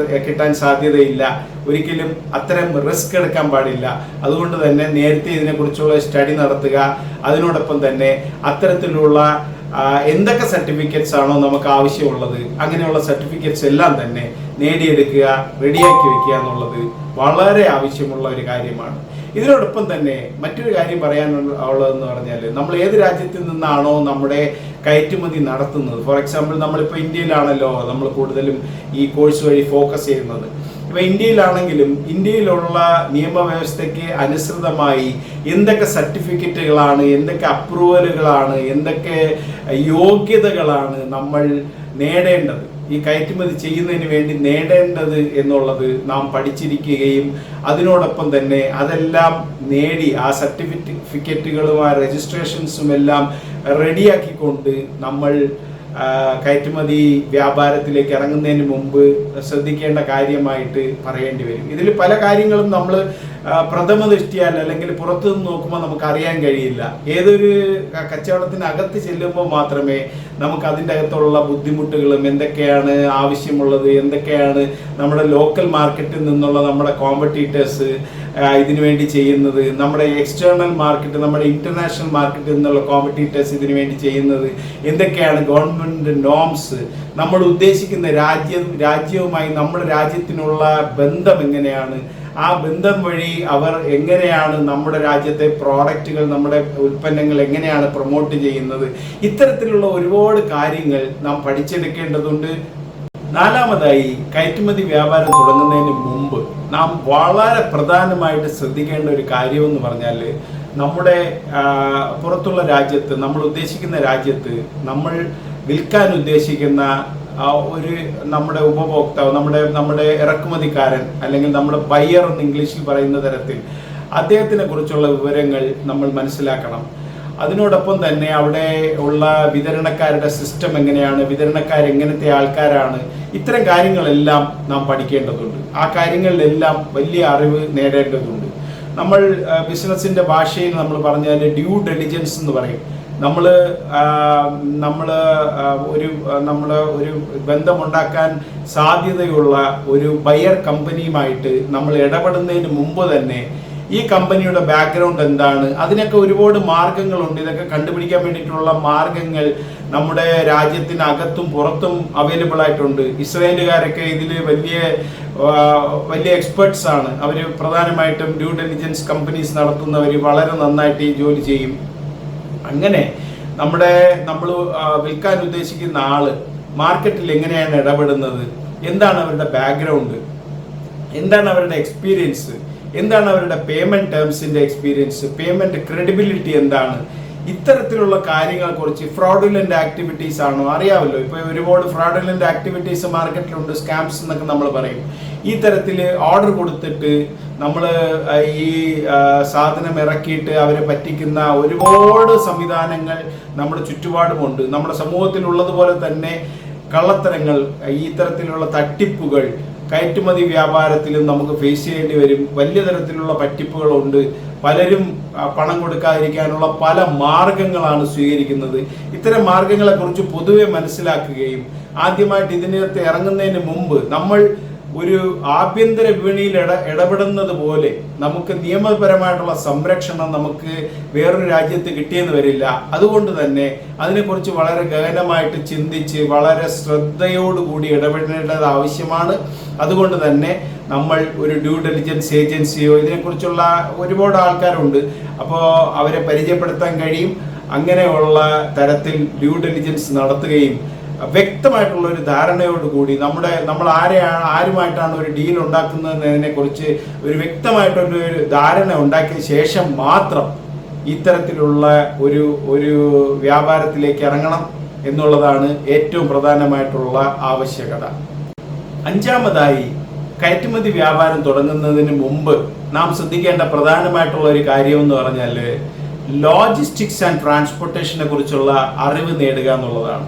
കിട്ടാൻ സാധ്യതയില്ല. ഒരിക്കലും അത്തരം റിസ്ക് എടുക്കാൻ പാടില്ല. അതുകൊണ്ട് തന്നെ നേരത്തെ ഇതിനെക്കുറിച്ചുള്ള സ്റ്റഡി നടത്തുക. അതിനോടൊപ്പം തന്നെ അത്തരത്തിലുള്ള എന്തൊക്കെ സർട്ടിഫിക്കറ്റ്സ് ആണോ നമുക്ക് ആവശ്യമുള്ളത് അങ്ങനെയുള്ള സർട്ടിഫിക്കറ്റ്സ് എല്ലാം തന്നെ നേടിയെടുക്കുക, റെഡിയാക്കി വെക്കുക എന്നുള്ളത് വളരെ ആവശ്യമുള്ള ഒരു കാര്യമാണ്. ഇതിനോടൊപ്പം തന്നെ മറ്റൊരു കാര്യം പറയാനുള്ളതെന്ന് പറഞ്ഞാൽ, നമ്മൾ ഏത് രാജ്യത്തിൽ നിന്നാണോ നമ്മുടെ കയറ്റുമതി നടത്തുന്നത്, ഫോർ എക്സാമ്പിൾ നമ്മളിപ്പോൾ ഇന്ത്യയിലാണല്ലോ നമ്മൾ കൂടുതലും ഈ കോഴ്സ് വഴി ഫോക്കസ് ചെയ്യുന്നത്. ഇപ്പൊ ഇന്ത്യയിലാണെങ്കിലും ഇന്ത്യയിലുള്ള നിയമവ്യവസ്ഥയ്ക്ക് അനുസൃതമായി എന്തൊക്കെ സർട്ടിഫിക്കറ്റുകളാണ്, എന്തൊക്കെ അപ്രൂവലുകളാണ്, എന്തൊക്കെ യോഗ്യതകളാണ് നമ്മൾ നേടേണ്ടത്, ഈ കയറ്റുമതി ചെയ്യുന്നതിന് വേണ്ടി നേടേണ്ടത് എന്നുള്ളത് നാം പഠിച്ചിരിക്കുകയും അതിനോടൊപ്പം തന്നെ അതെല്ലാം നേടി ആ സർട്ടിഫിക്കറ്റുകളും ആ രജിസ്ട്രേഷൻസും എല്ലാം റെഡിയാക്കിക്കൊണ്ട് നമ്മൾ കയറ്റുമതി വ്യാപാരത്തിലേക്ക് ഇറങ്ങുന്നതിന് മുമ്പ് ശ്രദ്ധിക്കേണ്ട കാര്യമായിട്ട് പറയേണ്ടി വരും. ഇതിൽ പല കാര്യങ്ങളും നമ്മൾ പ്രഥമ ദൃഷ്ടിയാൽ അല്ലെങ്കിൽ പുറത്തു നിന്ന് നോക്കുമ്പോൾ നമുക്ക് അറിയാൻ കഴിയില്ല. ഏതൊരു കച്ചവടത്തിനകത്ത് ചെല്ലുമ്പോൾ മാത്രമേ നമുക്ക് അതിൻ്റെ അകത്തുള്ള ബുദ്ധിമുട്ടുകളും എന്തൊക്കെയാണ് ആവശ്യമുള്ളത്, എന്തൊക്കെയാണ് നമ്മുടെ ലോക്കൽ മാർക്കറ്റിൽ നിന്നുള്ള നമ്മുടെ കോമ്പറ്റീറ്റേഴ്സ് ഇതിനു വേണ്ടി ചെയ്യുന്നത്, നമ്മുടെ എക്സ്റ്റേണൽ മാർക്കറ്റ്, നമ്മുടെ ഇന്റർനാഷണൽ മാർക്കറ്റിൽ നിന്നുള്ള കോമ്പറ്റീറ്റേഴ്സ് ഇതിനു വേണ്ടി ചെയ്യുന്നത്, എന്തൊക്കെയാണ് ഗവൺമെന്റ് നോംസ്, നമ്മൾ ഉദ്ദേശിക്കുന്ന രാജ്യവുമായി നമ്മുടെ രാജ്യത്തിനുള്ള ബന്ധം എങ്ങനെയാണ്, ആ ബന്ധം വഴി അവർ എങ്ങനെയാണ് നമ്മുടെ രാജ്യത്തെ പ്രോഡക്റ്റുകൾ, നമ്മുടെ ഉൽപ്പന്നങ്ങൾ എങ്ങനെയാണ് പ്രൊമോട്ട് ചെയ്യുന്നത്, ഇത്തരത്തിലുള്ള ഒരുപാട് കാര്യങ്ങൾ നാം പഠിച്ചെടുക്കേണ്ടതുണ്ട്. നാലാമതായി, കയറ്റുമതി വ്യാപാരം തുടങ്ങുന്നതിന് മുമ്പ് നാം വളരെ പ്രധാനമായിട്ട് ശ്രദ്ധിക്കേണ്ട ഒരു കാര്യമെന്ന് പറഞ്ഞാൽ, നമ്മുടെ പുറത്തുള്ള രാജ്യത്ത്, നമ്മൾ ഉദ്ദേശിക്കുന്ന രാജ്യത്ത് നമ്മൾ വിൽക്കാൻ ഉദ്ദേശിക്കുന്ന നമ്മുടെ ഉപഭോക്താവ്, നമ്മുടെ ഇറക്കുമതിക്കാരൻ അല്ലെങ്കിൽ നമ്മുടെ ബയ്യർ എന്ന് ഇംഗ്ലീഷിൽ പറയുന്ന തരത്തിൽ അദ്ദേഹത്തിനെ കുറിച്ചുള്ള വിവരങ്ങൾ നമ്മൾ മനസ്സിലാക്കണം. അതിനോടൊപ്പം തന്നെ അവിടെ ഉള്ള വിതരണക്കാരുടെ സിസ്റ്റം എങ്ങനെയാണ്, വിതരണക്കാർ എങ്ങനത്തെ ആൾക്കാരാണ്, ഇത്തരം കാര്യങ്ങളെല്ലാം നാം പഠിക്കേണ്ടതുണ്ട്. ആ കാര്യങ്ങളിലെല്ലാം വലിയ അറിവ് നേടേണ്ടതുണ്ട്. നമ്മൾ ബിസിനസിന്റെ ഭാഷയിൽ നമ്മൾ പറഞ്ഞാൽ ഡ്യൂ ഡെലിജൻസ് എന്ന് പറയും. നമ്മൾ ഒരു ബന്ധമുണ്ടാക്കാൻ സാധ്യതയുള്ള ഒരു ബയർ കമ്പനിയുമായിട്ട് നമ്മൾ ഇടപെടുന്നതിന് മുമ്പ് തന്നെ ഈ കമ്പനിയുടെ ബാക്ക്ഗ്രൗണ്ട് എന്താണ്, അതിനൊക്കെ ഒരുപാട് മാർഗങ്ങളുണ്ട്. ഇതൊക്കെ കണ്ടുപിടിക്കാൻ വേണ്ടിയിട്ടുള്ള മാർഗങ്ങൾ നമ്മുടെ രാജ്യത്തിനകത്തും പുറത്തും അവൈലബിൾ ആയിട്ടുണ്ട്. ഇസ്രായേലുകാരൊക്കെ ഇതിൽ വലിയ എക്സ്പെർട്സ് ആണ്. അവർ പ്രധാനമായിട്ടും ഡ്യൂ ഡെലിജൻസ് കമ്പനീസ് നടത്തുന്നവർ വളരെ നന്നായിട്ട് ഈ ജോലി ചെയ്യും. അങ്ങനെ നമ്മൾ വിൽക്കാൻ ഉദ്ദേശിക്കുന്ന ആള് മാർക്കറ്റിൽ എങ്ങനെയാണ് ഇടപെടുന്നത്, എന്താണ് അവരുടെ ബാക്ക്ഗ്രൗണ്ട്, എന്താണ് അവരുടെ എക്സ്പീരിയൻസ്, എന്താണ് അവരുടെ പേയ്മെന്റ് ടേംസിന്റെ എക്സ്പീരിയൻസ്, പേയ്മെന്റ് ക്രെഡിബിലിറ്റി എന്താണ്, ഇത്തരത്തിലുള്ള കാര്യങ്ങളെ കുറിച്ച്. ഫ്രോഡുലന്റ് ആക്ടിവിറ്റീസ് ആണോ, അറിയാമല്ലോ ഇപ്പൊ ഒരുപാട് ഫ്രോഡുലന്റ് ആക്ടിവിറ്റീസ് മാർക്കറ്റിലുണ്ട്, സ്കാംസ് എന്നൊക്കെ നമ്മൾ പറയും. ഈ തരത്തിൽ ഓർഡർ കൊടുത്തിട്ട് നമ്മൾ ഈ സാധനം ഇറക്കിയിട്ട് അവരെ പറ്റിക്കുന്ന ഒരുപാട് സംവിധാനങ്ങൾ നമ്മുടെ ചുറ്റുപാടുമുണ്ട്. നമ്മുടെ സമൂഹത്തിലുള്ളതുപോലെ തന്നെ കള്ളത്തരങ്ങൾ, ഈ തരത്തിലുള്ള തട്ടിപ്പുകൾ കയറ്റുമതി വ്യാപാരത്തിലും നമുക്ക് ഫേസ് ചെയ്യേണ്ടി വരും. വലിയ തരത്തിലുള്ള പറ്റിപ്പുകളുണ്ട്. പലരും പണം കൊടുക്കാതിരിക്കാനുള്ള പല മാർഗങ്ങളാണ് സ്വീകരിക്കുന്നത്. ഇത്തരം മാർഗങ്ങളെ കുറിച്ച് പൊതുവെ മനസ്സിലാക്കുകയും ആദ്യമായിട്ട് ഇതിനകത്ത് ഇറങ്ങുന്നതിന് മുമ്പ് നമ്മൾ ഒരു ആഭ്യന്തര വിപണിയിൽ ഇടപെടുന്നത് പോലെ നമുക്ക് നിയമപരമായിട്ടുള്ള സംരക്ഷണം നമുക്ക് വേറൊരു രാജ്യത്ത് കിട്ടിയെന്ന് വരില്ല. അതുകൊണ്ട് തന്നെ അതിനെക്കുറിച്ച് വളരെ ഗഹനമായിട്ട് ചിന്തിച്ച് വളരെ ശ്രദ്ധയോടുകൂടി ഇടപെടേണ്ടത് ആവശ്യമാണ്. അതുകൊണ്ട് തന്നെ നമ്മൾ ഒരു ഡ്യൂ ഡെലിജൻസ് ഏജൻസിയോ ഇതിനെക്കുറിച്ചുള്ള ഒരുപാട് ആൾക്കാരുണ്ട്, അപ്പോൾ അവരെ പരിചയപ്പെടുത്താൻ കഴിയും. അങ്ങനെയുള്ള തരത്തിൽ ഡ്യൂ ഡെലിജൻസ് നടത്തുകയും വ്യക്തമായിട്ടുള്ള ഒരു ധാരണയോടുകൂടി നമ്മൾ ആരുമായിട്ടാണ് ഒരു ഡീൽ ഉണ്ടാക്കുന്നതിനെ കുറിച്ച് ഒരു വ്യക്തമായിട്ടൊരു ധാരണ ഉണ്ടാക്കിയ ശേഷം മാത്രം ഇത്തരത്തിലുള്ള ഒരു വ്യാപാരത്തിലേക്ക് ഇറങ്ങണം എന്നുള്ളതാണ് ഏറ്റവും പ്രധാനമായിട്ടുള്ള ആവശ്യകത. അഞ്ചാമതായി, കയറ്റുമതി വ്യാപാരം തുടങ്ങുന്നതിന് മുമ്പ് നാം ശ്രദ്ധിക്കേണ്ട പ്രധാനമായിട്ടുള്ള ഒരു കാര്യം എന്ന് പറഞ്ഞാൽ ലോജിസ്റ്റിക്സ് ആൻഡ് ട്രാൻസ്പോർട്ടേഷനെ കുറിച്ചുള്ള അറിവ് നേടുക എന്നുള്ളതാണ്.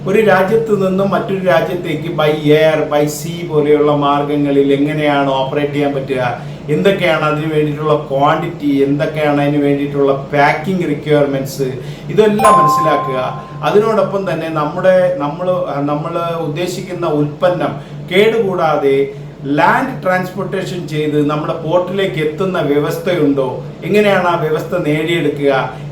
ഒരു രാജ്യത്ത് നിന്നും മറ്റൊരു രാജ്യത്തേക്ക് ബൈ എയർ, ബൈ സീ പോലെയുള്ള മാർഗങ്ങളിൽ എങ്ങനെയാണ് ഓപ്പറേറ്റ് ചെയ്യാൻ പറ്റുക, എന്തൊക്കെയാണ് അതിന് വേണ്ടിയിട്ടുള്ള ക്വാണ്ടിറ്റി, എന്തൊക്കെയാണ് അതിന് വേണ്ടിയിട്ടുള്ള പാക്കിംഗ് റിക്വയർമെന്റ്സ്, ഇതെല്ലാം മനസ്സിലാക്കുക. അതിനോടൊപ്പം തന്നെ നമ്മൾ ഉദ്ദേശിക്കുന്ന ഉൽപ്പന്നം കേടുകൂടാതെ ലാൻഡ് ട്രാൻസ്പോർട്ടേഷൻ ചെയ്ത് നമ്മുടെ പോർട്ടിലേക്ക് എത്തുന്ന വ്യവസ്ഥയുണ്ടോ, എങ്ങനെയാണ് ആ വ്യവസ്ഥ നേടിയെടുക്കുക,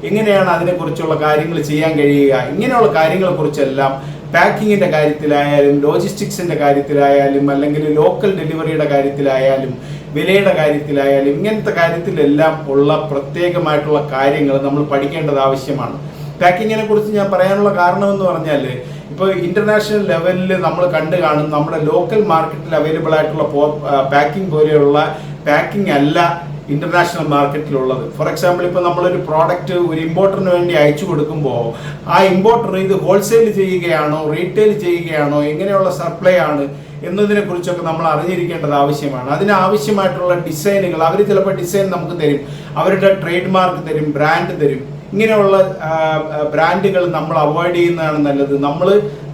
എങ്ങനെയാണ് അതിനെക്കുറിച്ചുള്ള കാര്യങ്ങൾ ചെയ്യാൻ കഴിയുക, ഇങ്ങനെയുള്ള കാര്യങ്ങളെ കുറിച്ചെല്ലാം പാക്കിങ്ങിന്റെ കാര്യത്തിലായാലും ലോജിസ്റ്റിക്സിന്റെ കാര്യത്തിലായാലും അല്ലെങ്കിൽ ലോക്കൽ ഡെലിവറിയുടെ കാര്യത്തിലായാലും വിലയുടെ കാര്യത്തിലായാലും ഇങ്ങനത്തെ കാര്യത്തിലെല്ലാം ഉള്ള പ്രത്യേകമായിട്ടുള്ള കാര്യങ്ങൾ നമ്മൾ പഠിക്കേണ്ടത് ആവശ്യമാണ്. പാക്കിങ്ങിനെ കുറിച്ച് ഞാൻ പറയാനുള്ള കാരണം എന്ന് പറഞ്ഞാൽ, ഇപ്പോൾ ഇന്റർനാഷണൽ ലെവലിൽ നമ്മൾ കണ്ടു കാണും നമ്മുടെ ലോക്കൽ മാർക്കറ്റിൽ അവൈലബിൾ ആയിട്ടുള്ള പാക്കിംഗ് പോലെയുള്ള പാക്കിംഗ് അല്ല ഇന്റർനാഷണൽ മാർക്കറ്റിലുള്ളത്. ഫോർ എക്സാമ്പിൾ, ഇപ്പോൾ നമ്മളൊരു പ്രോഡക്റ്റ് ഒരു ഇമ്പോർട്ടറിന് വേണ്ടി അയച്ചു കൊടുക്കുമ്പോൾ ആ ഇമ്പോർട്ടർ ഇത് ഹോൾസെയിൽ ചെയ്യുകയാണോ റീറ്റെയിൽ ചെയ്യുകയാണോ എങ്ങനെയുള്ള സപ്ലൈ ആണ് എന്നതിനെ കുറിച്ചൊക്കെ നമ്മൾ അറിഞ്ഞിരിക്കേണ്ടത് ആവശ്യമാണ്. അതിനാവശ്യമായിട്ടുള്ള ഡിസൈനുകൾ അവർ ചിലപ്പോൾ ഡിസൈൻ നമുക്ക് തരും, അവരുടെ ട്രേഡ് മാർക്ക് തരും, ബ്രാൻഡ് തരും. ഇങ്ങനെയുള്ള ബ്രാൻഡുകൾ നമ്മൾ അവോയ്ഡ് ചെയ്യുന്നതാണ് നല്ലത്. നമ്മൾ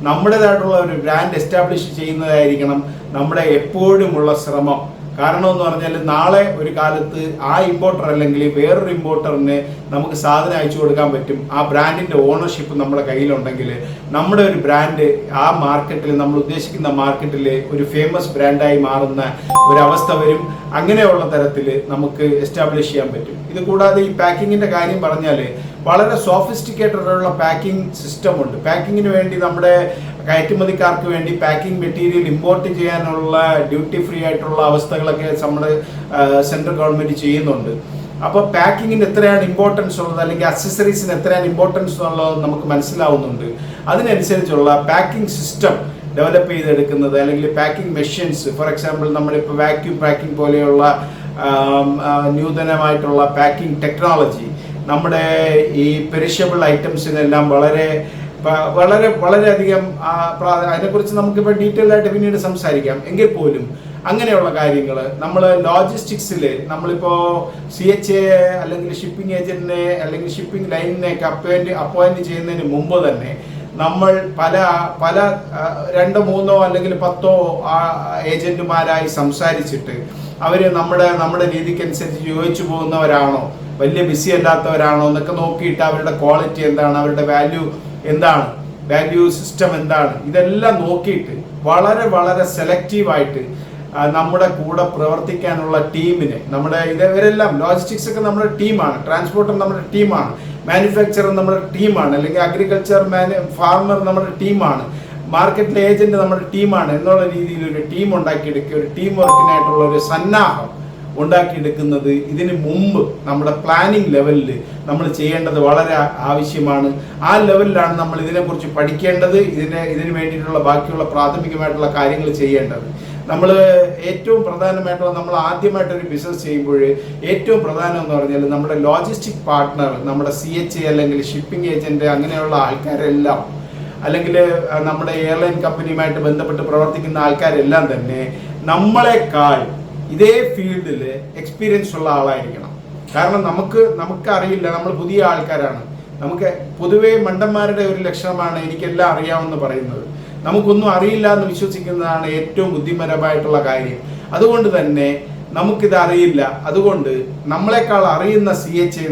നമ്മുടേതായിട്ടുള്ള ഒരു ബ്രാൻഡ് എസ്റ്റാബ്ലിഷ് ചെയ്യുന്നതായിരിക്കണം നമ്മുടെ എപ്പോഴുമുള്ള ശ്രമം. കാരണം എന്ന് പറഞ്ഞാൽ നാളെ ഒരു കാലത്ത് ആ ഇമ്പോർട്ടർ അല്ലെങ്കിൽ വേറൊരു ഇമ്പോർട്ടറിന് നമുക്ക് സാധനം അയച്ചു കൊടുക്കാൻ പറ്റും. ആ ബ്രാൻഡിന്റെ ഓണർഷിപ്പ് നമ്മുടെ കയ്യിലുണ്ടെങ്കിൽ നമ്മുടെ ഒരു ബ്രാൻഡ് ആ മാർക്കറ്റിൽ, നമ്മൾ ഉദ്ദേശിക്കുന്ന മാർക്കറ്റിൽ ഒരു ഫേമസ് ബ്രാൻഡായി മാറുന്ന ഒരവസ്ഥ വരും. അങ്ങനെയുള്ള തരത്തിൽ നമുക്ക് എസ്റ്റാബ്ലിഷ് ചെയ്യാൻ പറ്റും. ഇത് കൂടാതെ ഈ പാക്കിങ്ങിന്റെ കാര്യം പറഞ്ഞാൽ വളരെ സോഫിസ്റ്റിക്കേറ്റഡ് ഉള്ള പാക്കിംഗ് സിസ്റ്റം ഉണ്ട്. പാക്കിങ്ങിന് വേണ്ടി നമ്മുടെ കയറ്റുമതിക്കാർക്ക് വേണ്ടി പാക്കിംഗ് മെറ്റീരിയൽ ഇമ്പോർട്ട് ചെയ്യാനുള്ള ഡ്യൂട്ടി ഫ്രീ ആയിട്ടുള്ള അവസ്ഥകളൊക്കെ നമ്മുടെ സെൻട്രൽ ഗവൺമെന്റ് ചെയ്യുന്നുണ്ട്. അപ്പോൾ പാക്കിങ്ങിന് എത്രയാണ് ഇമ്പോർട്ടൻസ് ഉള്ളത്, അല്ലെങ്കിൽ അക്സസറീസിന് എത്രയാണ് ഇമ്പോർട്ടൻസ് ഉള്ളത് നമുക്ക് മനസ്സിലാവുന്നുണ്ട്. അതിനനുസരിച്ചുള്ള പാക്കിംഗ് സിസ്റ്റം ഡെവലപ്പ് ചെയ്തെടുക്കുന്നത്, അല്ലെങ്കിൽ പാക്കിംഗ് മെഷീൻസ്, ഫോർ എക്സാമ്പിൾ നമ്മളിപ്പോൾ വാക്യൂം പാക്കിംഗ് പോലെയുള്ള നൂതനമായിട്ടുള്ള പാക്കിംഗ് ടെക്നോളജി നമ്മുടെ ഈ പെരിഷബിൾ ഐറ്റംസിനെല്ലാം വളരെയധികം അതിനെക്കുറിച്ച് നമുക്കിപ്പോൾ ഡീറ്റെയിൽ ആയിട്ട് പിന്നീട് സംസാരിക്കാം. എങ്കിൽ പോലും അങ്ങനെയുള്ള കാര്യങ്ങൾ നമ്മൾ ലോജിസ്റ്റിക്സിൽ നമ്മളിപ്പോൾ CHA അല്ലെങ്കിൽ ഷിപ്പിംഗ് ഏജന്റിനെ അല്ലെങ്കിൽ ഷിപ്പിംഗ് ലൈനിനെയൊക്കെ അപ്പോയിന്റ് ചെയ്യുന്നതിന് മുമ്പ് തന്നെ നമ്മൾ പല 2-3 അല്ലെങ്കിൽ 10 ഏജന്റുമാരായി സംസാരിച്ചിട്ട് അവർ നമ്മുടെ രീതിക്കനുസരിച്ച് യോജിച്ചു പോകുന്നവരാണോ, വലിയ ബിസി അല്ലാത്തവരാണോ എന്നൊക്കെ നോക്കിയിട്ട് അവരുടെ ക്വാളിറ്റി എന്താണ്, അവരുടെ വാല്യൂ സിസ്റ്റം എന്താണ്, ഇതെല്ലാം നോക്കിയിട്ട് വളരെ സെലക്റ്റീവായിട്ട് നമ്മുടെ കൂടെ പ്രവർത്തിക്കാനുള്ള ടീമിനെ, ഇവരെല്ലാം ലോജിസ്റ്റിക്സ് ഒക്കെ നമ്മുടെ ടീമാണ്, ട്രാൻസ്പോർട്ടർ നമ്മുടെ ടീമാണ്, മാനുഫാക്ചറർ നമ്മുടെ ടീമാണ്, അല്ലെങ്കിൽ അഗ്രികൾച്ചർ ഫാർമർ നമ്മുടെ ടീമാണ്, മാർക്കറ്റിലെ ഏജന്റ് നമ്മുടെ ടീമാണ് എന്നുള്ള രീതിയിൽ ഒരു ടീം ഉണ്ടാക്കിയെടുക്കുക, ഒരു ടീം വർക്കിനായിട്ടുള്ള ഒരു സന്നാഹം ഉണ്ടാക്കിയെടുക്കുന്നത് ഇതിന് മുമ്പ് നമ്മുടെ പ്ലാനിങ് ലെവലിൽ നമ്മൾ ചെയ്യേണ്ടത് വളരെ ആവശ്യമാണ്. ആ ലെവലിലാണ് നമ്മൾ ഇതിനെക്കുറിച്ച് പഠിക്കേണ്ടത്, ഇതിന് വേണ്ടിയിട്ടുള്ള ബാക്കിയുള്ള പ്രാഥമികമായിട്ടുള്ള കാര്യങ്ങൾ ചെയ്യേണ്ടത്. നമ്മൾ ഏറ്റവും പ്രധാനമായിട്ടുള്ള, നമ്മൾ ആദ്യമായിട്ടൊരു ബിസിനസ് ചെയ്യുമ്പോൾ ഏറ്റവും പ്രധാനം എന്ന് പറഞ്ഞാൽ നമ്മുടെ ലോജിസ്റ്റിക് പാർട്ട്ണർ, നമ്മുടെ CHA അല്ലെങ്കിൽ ഷിപ്പിംഗ് ഏജന്റ്, അങ്ങനെയുള്ള ആൾക്കാരെല്ലാം, അല്ലെങ്കിൽ നമ്മുടെ എയർലൈൻ കമ്പനിയുമായിട്ട് ബന്ധപ്പെട്ട് പ്രവർത്തിക്കുന്ന ആൾക്കാരെല്ലാം തന്നെ നമ്മളെക്കാൾ ഇതേ ഫീൽഡിൽ എക്സ്പീരിയൻസ് ഉള്ള ആളായിരിക്കണം. കാരണം നമുക്ക് അറിയില്ല, നമ്മൾ പുതിയ ആൾക്കാരാണ്. നമുക്ക് പൊതുവേ മണ്ടന്മാരുടെ ഒരു ലക്ഷണമാണ് എനിക്കെല്ലാം അറിയാമെന്ന് പറയുന്നത്. നമുക്കൊന്നും അറിയില്ല എന്ന് വിശ്വസിക്കുന്നതാണ് ഏറ്റവും ബുദ്ധിപരമായിട്ടുള്ള കാര്യം. അതുകൊണ്ട് തന്നെ നമുക്കിത് അറിയില്ല. അതുകൊണ്ട് നമ്മളെക്കാൾ അറിയുന്ന CHA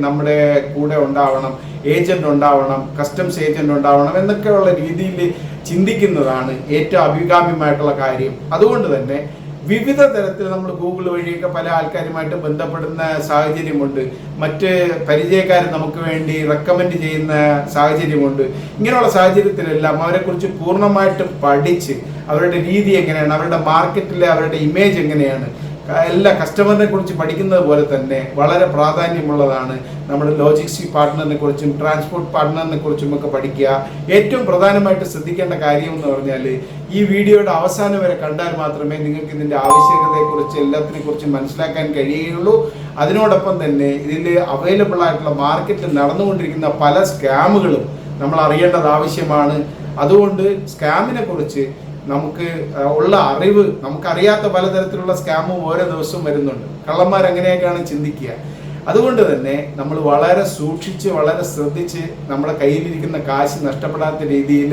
നമ്മുടെ കൂടെ ഉണ്ടാവണം, ഏജന്റ് ഉണ്ടാവണം, കസ്റ്റംസ് ഏജന്റ് ഉണ്ടാവണം എന്നൊക്കെയുള്ള രീതിയിൽ ചിന്തിക്കുന്നതാണ് ഏറ്റവും അഭികാമ്യമായിട്ടുള്ള കാര്യം. അതുകൊണ്ട് തന്നെ വിവിധ തരത്തിൽ നമ്മൾ ഗൂഗിൾ വഴിയൊക്കെ പല ആൾക്കാരുമായിട്ട് ബന്ധപ്പെടുന്ന സാഹചര്യമുണ്ട്. മറ്റ് പരിചയക്കാർ നമുക്ക് വേണ്ടി റെക്കമെൻഡ് ചെയ്യുന്ന സാഹചര്യമുണ്ട്. ഇങ്ങനെയുള്ള സാഹചര്യത്തിലെല്ലാം അവരെക്കുറിച്ച് പൂർണ്ണമായിട്ട് പഠിച്ച് അവരുടെ രീതി എങ്ങനെയാണ്, അവരുടെ മാർക്കറ്റിലെ അവരുടെ ഇമേജ് എങ്ങനെയാണ്, എല്ലാ കസ്റ്റമറിനെ കുറിച്ച് പഠിക്കുന്നത് പോലെ തന്നെ വളരെ പ്രാധാന്യമുള്ളതാണ് നമ്മുടെ ലോജിസ്റ്റിക് പാർട്ട്ണറിനെ കുറിച്ചും ട്രാൻസ്പോർട്ട് പാർട്ട്ണറിനെ കുറിച്ചും ഒക്കെ പഠിക്കുക. ഏറ്റവും പ്രധാനമായിട്ട് ശ്രദ്ധിക്കേണ്ട കാര്യം എന്ന് പറഞ്ഞാൽ ഈ വീഡിയോയുടെ അവസാനം വരെ കണ്ടാൽ മാത്രമേ നിങ്ങൾക്ക് ഇതിൻ്റെ ആവശ്യകതയെക്കുറിച്ച് എല്ലാത്തിനെ കുറിച്ചും മനസ്സിലാക്കാൻ കഴിയുകയുള്ളൂ. അതിനോടൊപ്പം തന്നെ ഇതിൽ അവൈലബിൾ ആയിട്ടുള്ള മാർക്കറ്റിൽ നടന്നുകൊണ്ടിരിക്കുന്ന പല സ്കാമുകളും നമ്മൾ അറിയേണ്ടത് ആവശ്യമാണ്. അതുകൊണ്ട് സ്കാമിനെ കുറിച്ച് നമുക്ക് ഉള്ള അറിവ്, നമുക്കറിയാത്ത പലതരത്തിലുള്ള സ്കാമും ഓരോ ദിവസവും വരുന്നുണ്ട്. കള്ളന്മാർ അങ്ങനെയൊക്കെയാണ് ചിന്തിക്കുക. അതുകൊണ്ട് തന്നെ നമ്മൾ വളരെ സൂക്ഷിച്ച് വളരെ ശ്രദ്ധിച്ച് നമ്മുടെ കയ്യിലിരിക്കുന്ന കാശ് നഷ്ടപ്പെടാത്ത രീതിയിൽ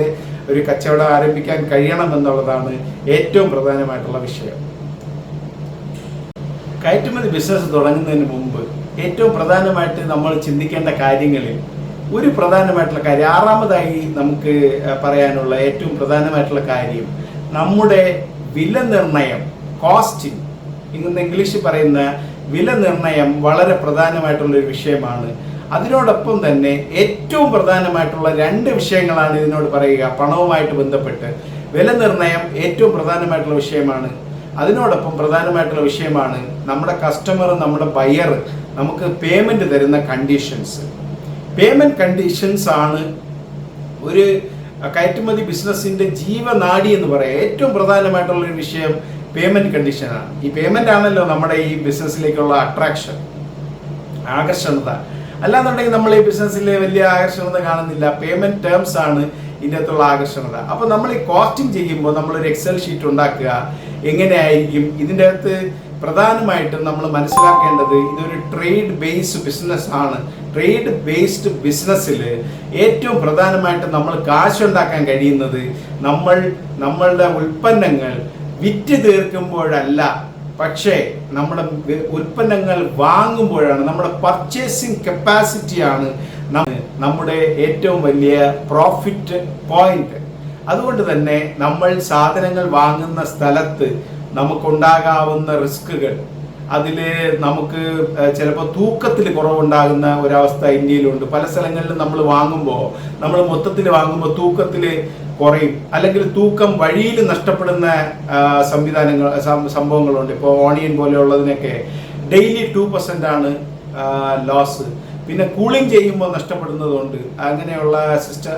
ഒരു കച്ചവടം ആരംഭിക്കാൻ കഴിയണമെന്നുള്ളതാണ് ഏറ്റവും പ്രധാനമായിട്ടുള്ള വിഷയം. കയറ്റുമതി ബിസിനസ് തുടങ്ങുന്നതിന് മുമ്പ് ഏറ്റവും പ്രധാനമായിട്ട് നമ്മൾ ചിന്തിക്കേണ്ട കാര്യങ്ങളിൽ ഒരു പ്രധാനമായിട്ടുള്ള കാര്യം, ആറാമതായി നമുക്ക് പറയാനുള്ള ഏറ്റവും പ്രധാനമായിട്ടുള്ള കാര്യം നമ്മുടെ വില നിർണയം, കോസ്റ്റിംഗ്, ഇന്ന് ഇംഗ്ലീഷിൽ പറയുന്ന വില നിർണയം വളരെ പ്രധാനമായിട്ടുള്ളൊരു വിഷയമാണ്. അതിനോടൊപ്പം തന്നെ ഏറ്റവും പ്രധാനമായിട്ടുള്ള 2 വിഷയങ്ങളാണ് ഇതിനോട് പറയുക. പണവുമായിട്ട് ബന്ധപ്പെട്ട് വില നിർണയം ഏറ്റവും പ്രധാനമായിട്ടുള്ള വിഷയമാണ്. അതിനോടൊപ്പം പ്രധാനമായിട്ടുള്ള വിഷയമാണ് നമ്മുടെ കസ്റ്റമർ, നമ്മുടെ ബയർ നമുക്ക് പേയ്മെന്റ് തരുന്ന കണ്ടീഷൻസ്. പേയ്മെന്റ് കണ്ടീഷൻസ് ആണ് ഒരു കയറ്റുമതി ബിസിനസിന്റെ ജീവനാഡി എന്ന് പറയാം. ഏറ്റവും പ്രധാനമായിട്ടുള്ള ഒരു വിഷയം പേയ്മെന്റ് കണ്ടീഷനാണ്. ഈ പേയ്മെന്റ് ആണല്ലോ നമ്മുടെ ഈ ബിസിനസ്സിലേക്കുള്ള അട്രാക്ഷൻ, ആകർഷണത. അല്ലാന്നുണ്ടെങ്കിൽ നമ്മൾ ഈ ബിസിനസ്സിൽ വലിയ ആകർഷണത കാണുന്നില്ല. പേയ്മെന്റ് ടേംസ് ആണ് ഇതിൻ്റെ അകത്തുള്ള ആകർഷണത. അപ്പോൾ നമ്മൾ ഈ കോസ്റ്റിംഗ് ചെയ്യുമ്പോൾ നമ്മളൊരു എക്സൽ ഷീറ്റ് ഉണ്ടാക്കുക. എങ്ങനെയായിരിക്കും ഇതിൻ്റെ അകത്ത് പ്രധാനമായിട്ടും നമ്മൾ മനസ്സിലാക്കേണ്ടത്, ഇതൊരു ട്രേഡ് ബേസ്ഡ് ബിസിനസ് ആണ്. ട്രേഡ് ബേസ്ഡ് ബിസിനസ്സിൽ ഏറ്റവും പ്രധാനമായിട്ട് നമ്മൾ കാശുണ്ടാക്കാൻ കഴിയുന്നത് നമ്മളുടെ ഉൽപ്പന്നങ്ങൾ വിറ്റ് തീർക്കുമ്പോഴല്ല, പക്ഷേ നമ്മുടെ ഉൽപ്പന്നങ്ങൾ വാങ്ങുമ്പോഴാണ്. നമ്മുടെ പർച്ചേസിങ് കപ്പാസിറ്റിയാണ് നമ്മുടെ ഏറ്റവും വലിയ പ്രോഫിറ്റ് പോയിന്റ്. അതുകൊണ്ട് തന്നെ നമ്മൾ സാധനങ്ങൾ വാങ്ങുന്ന സ്ഥലത്ത് നമുക്കുണ്ടാകാവുന്ന റിസ്കുകൾ, അതിൽ നമുക്ക് ചിലപ്പോൾ തൂക്കത്തിൽ കുറവുണ്ടാകുന്ന ഒരവസ്ഥ ഇന്ത്യയിലുണ്ട്. പല സ്ഥലങ്ങളിലും നമ്മൾ മൊത്തത്തിൽ വാങ്ങുമ്പോൾ തൂക്കത്തിൽ കുറയും, അല്ലെങ്കിൽ തൂക്കം വഴിയിൽ നഷ്ടപ്പെടുന്ന സംഭവങ്ങളുണ്ട്. ഇപ്പോൾ ഓണിയൻ പോലെയുള്ളതിനൊക്കെ ഡെയിലി 2% ആണ് ലോസ്. പിന്നെ കൂളിംഗ് ചെയ്യുമ്പോൾ നഷ്ടപ്പെടുന്നതുകൊണ്ട് അങ്ങനെയുള്ള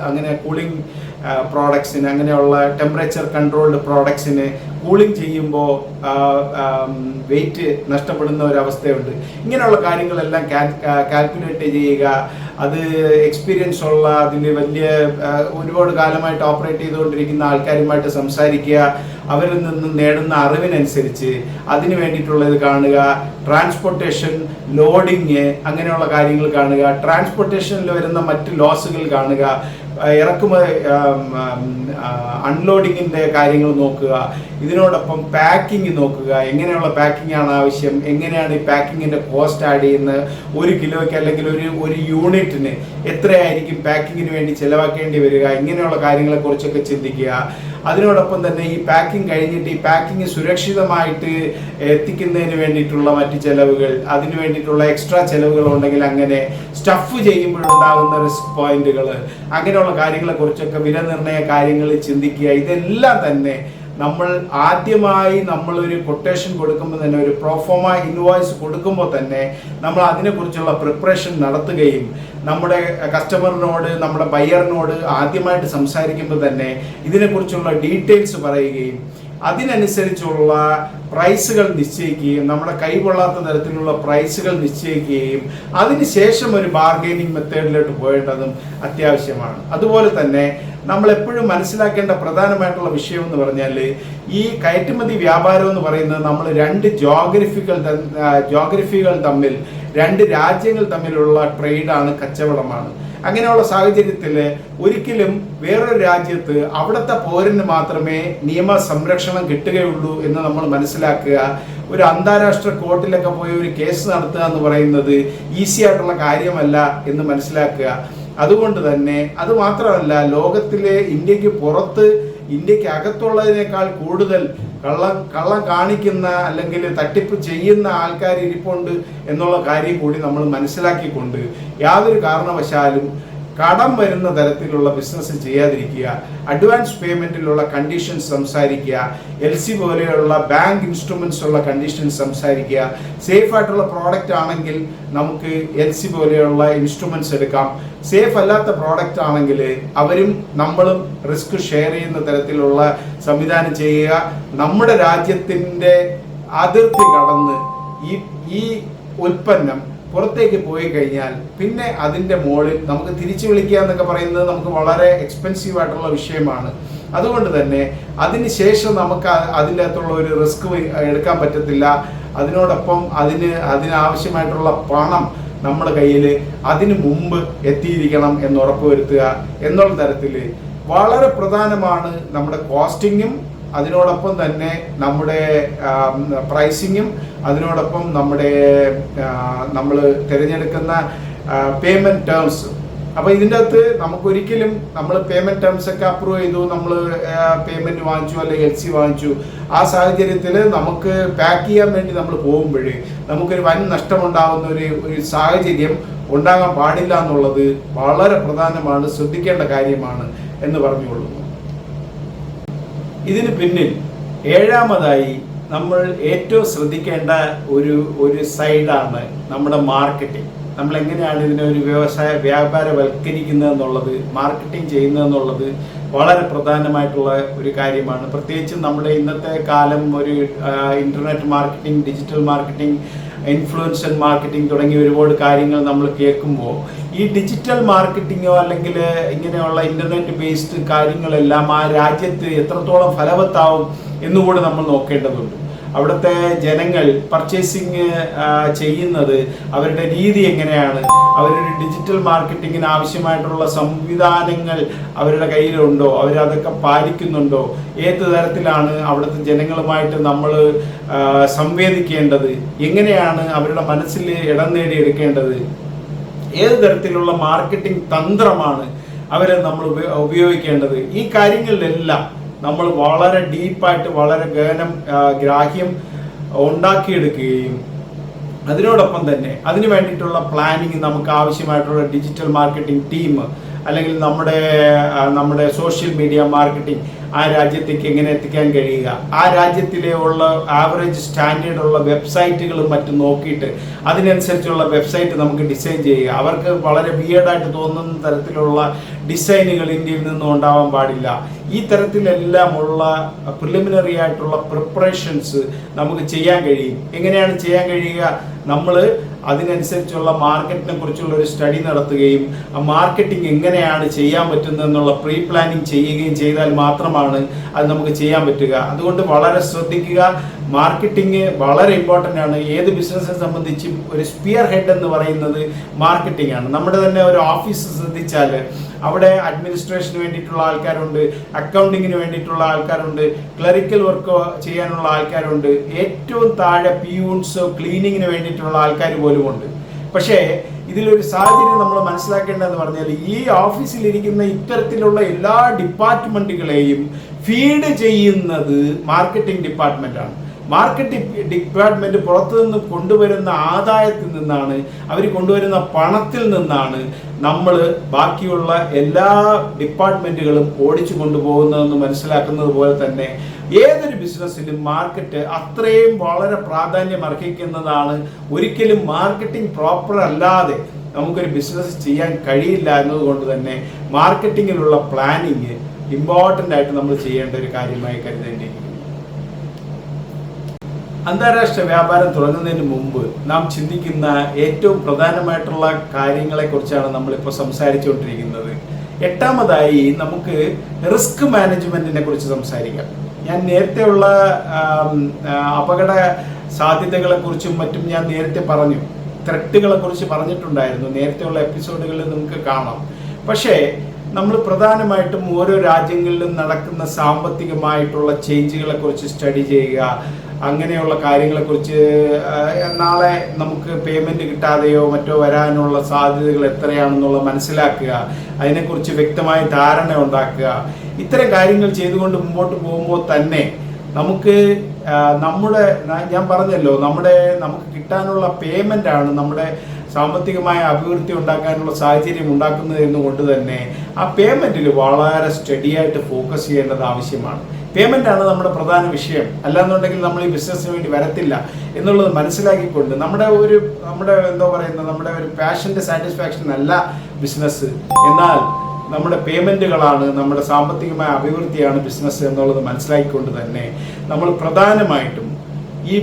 അങ്ങനെ കൂളിംഗ് പ്രോഡക്ട്സിന്, അങ്ങനെയുള്ള ടെമ്പറേച്ചർ കൺട്രോൾഡ് പ്രോഡക്ട്സിന് കൂളിംഗ് ചെയ്യുമ്പോൾ വെയിറ്റ് നഷ്ടപ്പെടുന്ന ഒരവസ്ഥയുണ്ട്. ഇങ്ങനെയുള്ള കാര്യങ്ങളെല്ലാം കാൽക്കുലേറ്റ് ചെയ്യുക. അത് എക്സ്പീരിയൻസ് ഉള്ള, അതിൽ വലിയ ഒരുപാട് കാലമായിട്ട് ഓപ്പറേറ്റ് ചെയ്തുകൊണ്ടിരിക്കുന്ന ആൾക്കാരുമായിട്ട് സംസാരിക്കുക. അവരിൽ നിന്ന് നേടുന്ന അറിവിനനുസരിച്ച് അതിന് വേണ്ടിയിട്ടുള്ളത് കാണുക. ട്രാൻസ്പോർട്ടേഷൻ, ലോഡിങ്, അങ്ങനെയുള്ള കാര്യങ്ങൾ കാണുക. ട്രാൻസ്പോർട്ടേഷനിൽ വരുന്ന മറ്റ് ലോസുകൾ കാണുക. അൺലോഡിങ്ങിൻ്റെ കാര്യങ്ങൾ നോക്കുക. ഇതിനോടൊപ്പം പാക്കിംഗ് നോക്കുക. എങ്ങനെയുള്ള പാക്കിംഗ് ആണ് ആവശ്യം, എങ്ങനെയാണ് ഈ പാക്കിങ്ങിൻ്റെ കോസ്റ്റ് ആഡ് ചെയ്യുന്നത്, 1 കിലോയ്ക്ക് അല്ലെങ്കിൽ ഒരു യൂണിറ്റിന് എത്രയായിരിക്കും പാക്കിങ്ങിന് വേണ്ടി ചിലവാക്കേണ്ടി വരിക, ഇങ്ങനെയുള്ള കാര്യങ്ങളെക്കുറിച്ചൊക്കെ ചിന്തിക്കുക. അതിനോടൊപ്പം തന്നെ ഈ പാക്കിംഗ് കഴിഞ്ഞിട്ട് ഈ പാക്കിംഗ് സുരക്ഷിതമായിട്ട് എത്തിക്കുന്നതിന് വേണ്ടിയിട്ടുള്ള മറ്റ് ചിലവുകൾ, അതിന് വേണ്ടിയിട്ടുള്ള എക്സ്ട്രാ ചിലവുകൾ ഉണ്ടെങ്കിൽ അങ്ങനെ, സ്റ്റഫ് ചെയ്യുമ്പോഴുണ്ടാകുന്ന റിസ്ക് പോയിന്റുകൾ, അങ്ങനെയുള്ള കാര്യങ്ങളെക്കുറിച്ചൊക്കെ വിലനിർണ്ണയ കാര്യങ്ങൾ ചിന്തിക്കുക. ഇതെല്ലാം തന്നെ നമ്മൾ ആദ്യമായി നമ്മളൊരു കൊട്ടേഷൻ കൊടുക്കുമ്പോൾ തന്നെ, ഒരു പ്രോഫോമ ഇൻവോയ്സ് കൊടുക്കുമ്പോൾ തന്നെ നമ്മൾ അതിനെക്കുറിച്ചുള്ള പ്രിപ്പറേഷൻ നടത്തുകയും നമ്മുടെ കസ്റ്റമറിനോട്, നമ്മുടെ ബയ്യറിനോട് ആദ്യമായിട്ട് സംസാരിക്കുമ്പോൾ തന്നെ ഇതിനെക്കുറിച്ചുള്ള ഡീറ്റെയിൽസ് പറയുകയും അതിനനുസരിച്ചുള്ള പ്രൈസുകൾ നിശ്ചയിക്കുകയും, നമ്മുടെ കൈകൊള്ളാത്ത തരത്തിലുള്ള പ്രൈസുകൾ നിശ്ചയിക്കുകയും അതിനുശേഷം ഒരു ബാർഗെയിനിങ് മെത്തേഡിലോട്ട് പോകേണ്ടതും അത്യാവശ്യമാണ്. അതുപോലെ തന്നെ നമ്മൾ എപ്പോഴും മനസ്സിലാക്കേണ്ട പ്രധാനമായിട്ടുള്ള വിഷയം എന്ന് പറഞ്ഞാൽ, ഈ കയറ്റുമതി വ്യാപാരം എന്ന് പറയുന്നത് നമ്മൾ 2 ജോഗ്രഫികൾ തമ്മിൽ, 2 രാജ്യങ്ങൾ തമ്മിലുള്ള ട്രേഡാണ്, കച്ചവടമാണ്. അങ്ങനെയുള്ള സാഹചര്യത്തിൽ ഒരിക്കലും വേറൊരു രാജ്യത്ത് അവിടുത്തെ പൗരന് മാത്രമേ നിയമ സംരക്ഷണം കിട്ടുകയുള്ളൂ എന്ന് നമ്മൾ മനസ്സിലാക്കുക. ഒരു അന്താരാഷ്ട്ര കോർട്ടിലൊക്കെ പോയി ഒരു കേസ് നടത്തുക എന്ന് പറയുന്നത് ഈസി ആയിട്ടുള്ള കാര്യമല്ല എന്ന് മനസ്സിലാക്കുക. അതുകൊണ്ട് തന്നെ അത് മാത്രമല്ല, ലോകത്തിലെ ഇന്ത്യക്ക് പുറത്ത്, ഇന്ത്യക്ക് അകത്തുള്ളതിനേക്കാൾ കൂടുതൽ കള്ളം കാണിക്കുന്ന അല്ലെങ്കിൽ തട്ടിപ്പ് ചെയ്യുന്ന ആൾക്കാർ ഇരിപ്പുണ്ട് എന്നുള്ള കാര്യം കൂടി നമ്മൾ മനസ്സിലാക്കിക്കൊണ്ട് യാതൊരു കാരണവശാലും കടം വരുന്ന തരത്തിലുള്ള ബിസിനസ് ചെയ്യാതിരിക്കുക. അഡ്വാൻസ് പേയ്മെന്റിലുള്ള കണ്ടീഷൻസ് സംസാരിക്കുക. LC പോലെയുള്ള ബാങ്ക് ഇൻസ്ട്രുമെന്റ്സ് ഉള്ള കണ്ടീഷൻസ് സംസാരിക്കുക. സേഫ് ആയിട്ടുള്ള പ്രോഡക്റ്റ് ആണെങ്കിൽ നമുക്ക് LC പോലെയുള്ള ഇൻസ്ട്രുമെന്റ്സ് എടുക്കാം. സേഫ് അല്ലാത്ത പ്രോഡക്റ്റ് ആണെങ്കിൽ അവരും നമ്മളും റിസ്ക് ഷെയർ ചെയ്യുന്ന തരത്തിലുള്ള സംവിധാനം ചെയ്യുക. നമ്മുടെ രാജ്യത്തിൻ്റെ അതിർത്തി കടന്ന് ഈ ഉൽപ്പന്നം പുറത്തേക്ക് പോയി കഴിഞ്ഞാൽ പിന്നെ അതിൻ്റെ മുകളിൽ നമുക്ക് തിരിച്ചു വിളിക്കുക എന്നൊക്കെ പറയുന്നത് നമുക്ക് വളരെ എക്സ്പെൻസീവ് ആയിട്ടുള്ള വിഷയമാണ്. അതുകൊണ്ട് തന്നെ അതിനുശേഷം നമുക്ക് അതിൻ്റെ അകത്തുള്ള ഒരു റിസ്ക് എടുക്കാൻ പറ്റത്തില്ല. അതിനോടൊപ്പം അതിനാവശ്യമായിട്ടുള്ള പണം നമ്മുടെ കയ്യിൽ അതിനു മുമ്പ് എത്തിയിരിക്കണം എന്ന് ഉറപ്പുവരുത്തുക എന്നുള്ള തരത്തിൽ വളരെ പ്രധാനമാണ് നമ്മുടെ കോസ്റ്റിങ്ങും, അതിനോടൊപ്പം തന്നെ നമ്മുടെ പ്രൈസിങ്ങും, അതിനോടൊപ്പം നമ്മൾ തിരഞ്ഞെടുക്കുന്ന പേയ്മെൻറ്റ് ടേംസ്. അപ്പോൾ ഇതിൻ്റെ അകത്ത് നമുക്കൊരിക്കലും നമ്മൾ പേയ്മെൻറ്റ് ടേംസ് ഒക്കെ അപ്രൂവ് ചെയ്തു, നമ്മൾ പേയ്മെൻറ്റ് വാങ്ങിച്ചു അല്ലെങ്കിൽ LC വാങ്ങിച്ചു, ആ സാഹചര്യത്തിൽ നമുക്ക് പാക്ക് ചെയ്യാൻ വേണ്ടി നമ്മൾ പോകുമ്പോൾ നമുക്കൊരു വൻ നഷ്ടമുണ്ടാകുന്ന ഒരു സാഹചര്യം ഉണ്ടാകാൻ പാടില്ല എന്നുള്ളത് വളരെ പ്രധാനമാണ്, ശ്രദ്ധിക്കേണ്ട കാര്യമാണ് എന്ന് പറഞ്ഞുകൊള്ളുന്നു. ഇതിന് പിന്നിൽ 7ാമതായി നമ്മൾ ഏറ്റവും ശ്രദ്ധിക്കേണ്ട ഒരു സൈഡാണ് നമ്മുടെ മാർക്കറ്റിംഗ്. നമ്മൾ എങ്ങനെയാണ് ഇതിനെ ഒരു വ്യാപാരവൽക്കരിക്കുന്നത് എന്നുള്ളത്, മാർക്കറ്റിംഗ് ചെയ്യുന്നതെന്നുള്ളത് വളരെ പ്രധാനമായിട്ടുള്ള ഒരു കാര്യമാണ്. പ്രത്യേകിച്ചും നമ്മുടെ ഇന്നത്തെ കാലം ഒരു internet marketing, digital marketing, influencer marketing തുടങ്ങിയ ഒരുപാട് കാര്യങ്ങൾ നമ്മൾ കേൾക്കുമ്പോൾ ഈ ഡിജിറ്റൽ മാർക്കറ്റിങ്ങോ അല്ലെങ്കിൽ ഇങ്ങനെയുള്ള ഇൻ്റർനെറ്റ് ബേസ്ഡ് കാര്യങ്ങളെല്ലാം ആ രാജ്യത്ത് എത്രത്തോളം ഫലവത്താവും എന്നുകൂടി നമ്മൾ നോക്കേണ്ടതുണ്ട്. അവിടുത്തെ ജനങ്ങൾ പർച്ചേസിങ് ചെയ്യുന്നത് അവരുടെ രീതി എങ്ങനെയാണ്, അവരൊരു ഡിജിറ്റൽ മാർക്കറ്റിങ്ങിന് ആവശ്യമായിട്ടുള്ള സംവിധാനങ്ങൾ അവരുടെ കയ്യിലുണ്ടോ, അവരതൊക്കെ പാലിക്കുന്നുണ്ടോ, ഏത് തരത്തിലാണ് അവിടുത്തെ ജനങ്ങളുമായിട്ട് നമ്മൾ സംവേദിക്കേണ്ടത്, എങ്ങനെയാണ് അവരുടെ മനസ്സിൽ ഇടം നേടിയെടുക്കേണ്ടത്, ഏത് തരത്തിലുള്ള മാർക്കറ്റിംഗ് തന്ത്രമാണ് അവരെ നമ്മൾ ഉപയോഗിക്കേണ്ടത്, ഈ കാര്യങ്ങളിലെല്ലാം നമ്മൾ വളരെ ഡീപ്പായിട്ട് വളരെ ഗ്രാഹ്യം ഉണ്ടാക്കിയെടുക്കുകയും അതിനോടൊപ്പം തന്നെ അതിന് വേണ്ടിയിട്ടുള്ള പ്ലാനിങ് നമുക്ക് ആവശ്യമായിട്ടുള്ള ഡിജിറ്റൽ മാർക്കറ്റിംഗ് ടീം അല്ലെങ്കിൽ നമ്മുടെ സോഷ്യൽ മീഡിയ മാർക്കറ്റിംഗ് ആ രാജ്യത്തേക്ക് എങ്ങനെ എത്തിക്കാൻ കഴിയുക, ആ രാജ്യത്തിലെ ഉള്ള ആവറേജ് സ്റ്റാൻഡേർഡുള്ള വെബ്സൈറ്റുകളും മറ്റും നോക്കിയിട്ട് അതിനനുസരിച്ചുള്ള വെബ്സൈറ്റ് നമുക്ക് ഡിസൈൻ ചെയ്യുക. അവർക്ക് വളരെ വിയേർഡായിട്ട് തോന്നുന്ന തരത്തിലുള്ള ഡിസൈനുകൾ ഇന്ത്യയിൽ നിന്നും ഉണ്ടാവാൻ പാടില്ല. ഈ തരത്തിലെല്ലാമുള്ള പ്രിലിമിനറി ആയിട്ടുള്ള പ്രിപ്പറേഷൻസ് നമുക്ക് ചെയ്യാൻ കഴിയും. എങ്ങനെയാണ് ചെയ്യാൻ കഴിയുക? നമ്മൾ അതിനനുസരിച്ചുള്ള മാർക്കറ്റിനെ കുറിച്ചുള്ള ഒരു സ്റ്റഡി നടത്തുകയും ആ മാർക്കറ്റിംഗ് എങ്ങനെയാണ് ചെയ്യാൻ പറ്റുന്നതെന്നുള്ള പ്രീ പ്ലാനിങ് ചെയ്യുകയും ചെയ്താൽ മാത്രമാണ് അത് നമുക്ക് ചെയ്യാൻ പറ്റുക. അതുകൊണ്ട് വളരെ ശ്രദ്ധിക്കുക. മാർക്കറ്റിംഗ് വളരെ ഇമ്പോർട്ടൻ്റ് ആണ്. ഏത് ബിസിനസ്സിനെ സംബന്ധിച്ചും ഒരു സ്പിയർ ഹെഡ് എന്ന് പറയുന്നത് മാർക്കറ്റിംഗ് ആണ്. നമ്മുടെ തന്നെ ഒരു ഓഫീസ് ശ്രദ്ധിച്ചാൽ അവിടെ അഡ്മിനിസ്ട്രേഷന് വേണ്ടിയിട്ടുള്ള ആൾക്കാരുണ്ട്, അക്കൗണ്ടിങ്ങിന് വേണ്ടിയിട്ടുള്ള ആൾക്കാരുണ്ട്, ക്ലറിക്കൽ വർക്ക് ചെയ്യാനുള്ള ആൾക്കാരുണ്ട്, ഏറ്റവും താഴെ പിയൂൺസോ ക്ലീനിങ്ങിന് വേണ്ടിയിട്ടുള്ള ആൾക്കാർ പോലും ഉണ്ട്. പക്ഷേ ഇതിലൊരു സാഹചര്യം നമ്മൾ മനസ്സിലാക്കേണ്ടതെന്ന് പറഞ്ഞാൽ ഈ ഓഫീസിലിരിക്കുന്ന ഇത്തരത്തിലുള്ള എല്ലാ ഡിപ്പാർട്ട്മെന്റുകളെയും ഫീഡ് ചെയ്യുന്നത് മാർക്കറ്റിംഗ് ഡിപ്പാർട്ട്മെന്റാണ്. മാർക്കറ്റിംഗ് ഡിപ്പാർട്ട്മെന്റ് പുറത്തു നിന്ന് കൊണ്ടുവരുന്ന ആദായത്തിൽ നിന്നാണ്, അവർ കൊണ്ടുവരുന്ന പണത്തിൽ നിന്നാണ് നമ്മൾ ബാക്കിയുള്ള എല്ലാ ഡിപ്പാർട്ട്മെന്റുകളും ഓടിച്ചു കൊണ്ടുപോകുന്നതെന്ന് മനസ്സിലാക്കുന്നത് പോലെ തന്നെ ഏതൊരു ബിസിനസ്സിലും മാർക്കറ്റ് അത്രയും വളരെ പ്രാധാന്യം അർഹിക്കുന്നതാണ്. ഒരിക്കലും മാർക്കറ്റിംഗ് പ്രോപ്പർ അല്ലാതെ നമുക്കൊരു ബിസിനസ് ചെയ്യാൻ കഴിയില്ല എന്നതുകൊണ്ട് തന്നെ മാർക്കറ്റിങ്ങിലുള്ള പ്ലാനിങ് ഇമ്പോർട്ടൻ്റ് ആയിട്ട് നമ്മൾ ചെയ്യേണ്ട ഒരു കാര്യമായി കരുതേണ്ടിയിരിക്കുന്നു. അന്താരാഷ്ട്ര വ്യാപാരം തുടങ്ങുന്നതിന് മുമ്പ് നാം ചിന്തിക്കുന്ന ഏറ്റവും പ്രധാനമായിട്ടുള്ള കാര്യങ്ങളെക്കുറിച്ചാണ് നമ്മളിപ്പോൾ സംസാരിച്ചുകൊണ്ടിരിക്കുന്നത്. എട്ടാമതായി നമുക്ക് റിസ്ക് മാനേജ്മെന്റിനെ കുറിച്ച് സംസാരിക്കാം. ഞാൻ നേരത്തെയുള്ള അപകട സാധ്യതകളെ കുറിച്ചും മറ്റും ഞാൻ നേരത്തെ പറഞ്ഞു, ത്രെട്ടുകളെ കുറിച്ച് പറഞ്ഞിട്ടുണ്ടായിരുന്നു. നേരത്തെയുള്ള എപ്പിസോഡുകളിൽ നമുക്ക് കാണാം. പക്ഷേ നമ്മൾ പ്രധാനമായിട്ടും ഓരോ രാജ്യങ്ങളിലും നടക്കുന്ന സാമ്പത്തികമായിട്ടുള്ള ചേഞ്ചുകളെ കുറിച്ച് സ്റ്റഡി ചെയ്യുക, അങ്ങനെയുള്ള കാര്യങ്ങളെക്കുറിച്ച് നാളെ നമുക്ക് പേയ്മെൻറ്റ് കിട്ടാതെയോ മറ്റോ വരാനുള്ള സാധ്യതകൾ എത്രയാണെന്നുള്ള മനസ്സിലാക്കുക, അതിനെക്കുറിച്ച് വ്യക്തമായ ധാരണ ഉണ്ടാക്കുക. ഇത്തരം കാര്യങ്ങൾ ചെയ്തുകൊണ്ട് മുമ്പോട്ട് പോകുമ്പോൾ തന്നെ നമുക്ക് ഞാൻ പറഞ്ഞല്ലോ, നമുക്ക് കിട്ടാനുള്ള പേയ്മെൻ്റാണ് നമ്മുടെ സാമ്പത്തികമായ അഭിവൃദ്ധി ഉണ്ടാക്കാനുള്ള സാഹചര്യം ഉണ്ടാക്കുന്നത് എന്നുകൊണ്ട് തന്നെ ആ പേയ്മെൻറ്റിൽ വളരെ സ്റ്റഡിയായിട്ട് ഫോക്കസ് ചെയ്യേണ്ടത് ആവശ്യമാണ്. പേയ്മെൻ്റ് ആണ് നമ്മുടെ പ്രധാന വിഷയം. അല്ലാന്നുണ്ടെങ്കിൽ നമ്മൾ ഈ ബിസിനസ്സിന് വേണ്ടി വരത്തില്ല എന്നുള്ളത് മനസ്സിലാക്കിക്കൊണ്ട് നമ്മുടെ ഒരു പാഷൻ്റെ സാറ്റിസ്ഫാക്ഷൻ അല്ല ബിസിനസ്, എന്നാൽ നമ്മുടെ പേയ്മെൻറ്റുകളാണ്, നമ്മുടെ സാമ്പത്തികമായ അഭിവൃദ്ധിയാണ് ബിസിനസ് എന്നുള്ളത് മനസ്സിലാക്കിക്കൊണ്ട് തന്നെ നമ്മൾ പ്രധാനമായിട്ടും ഈ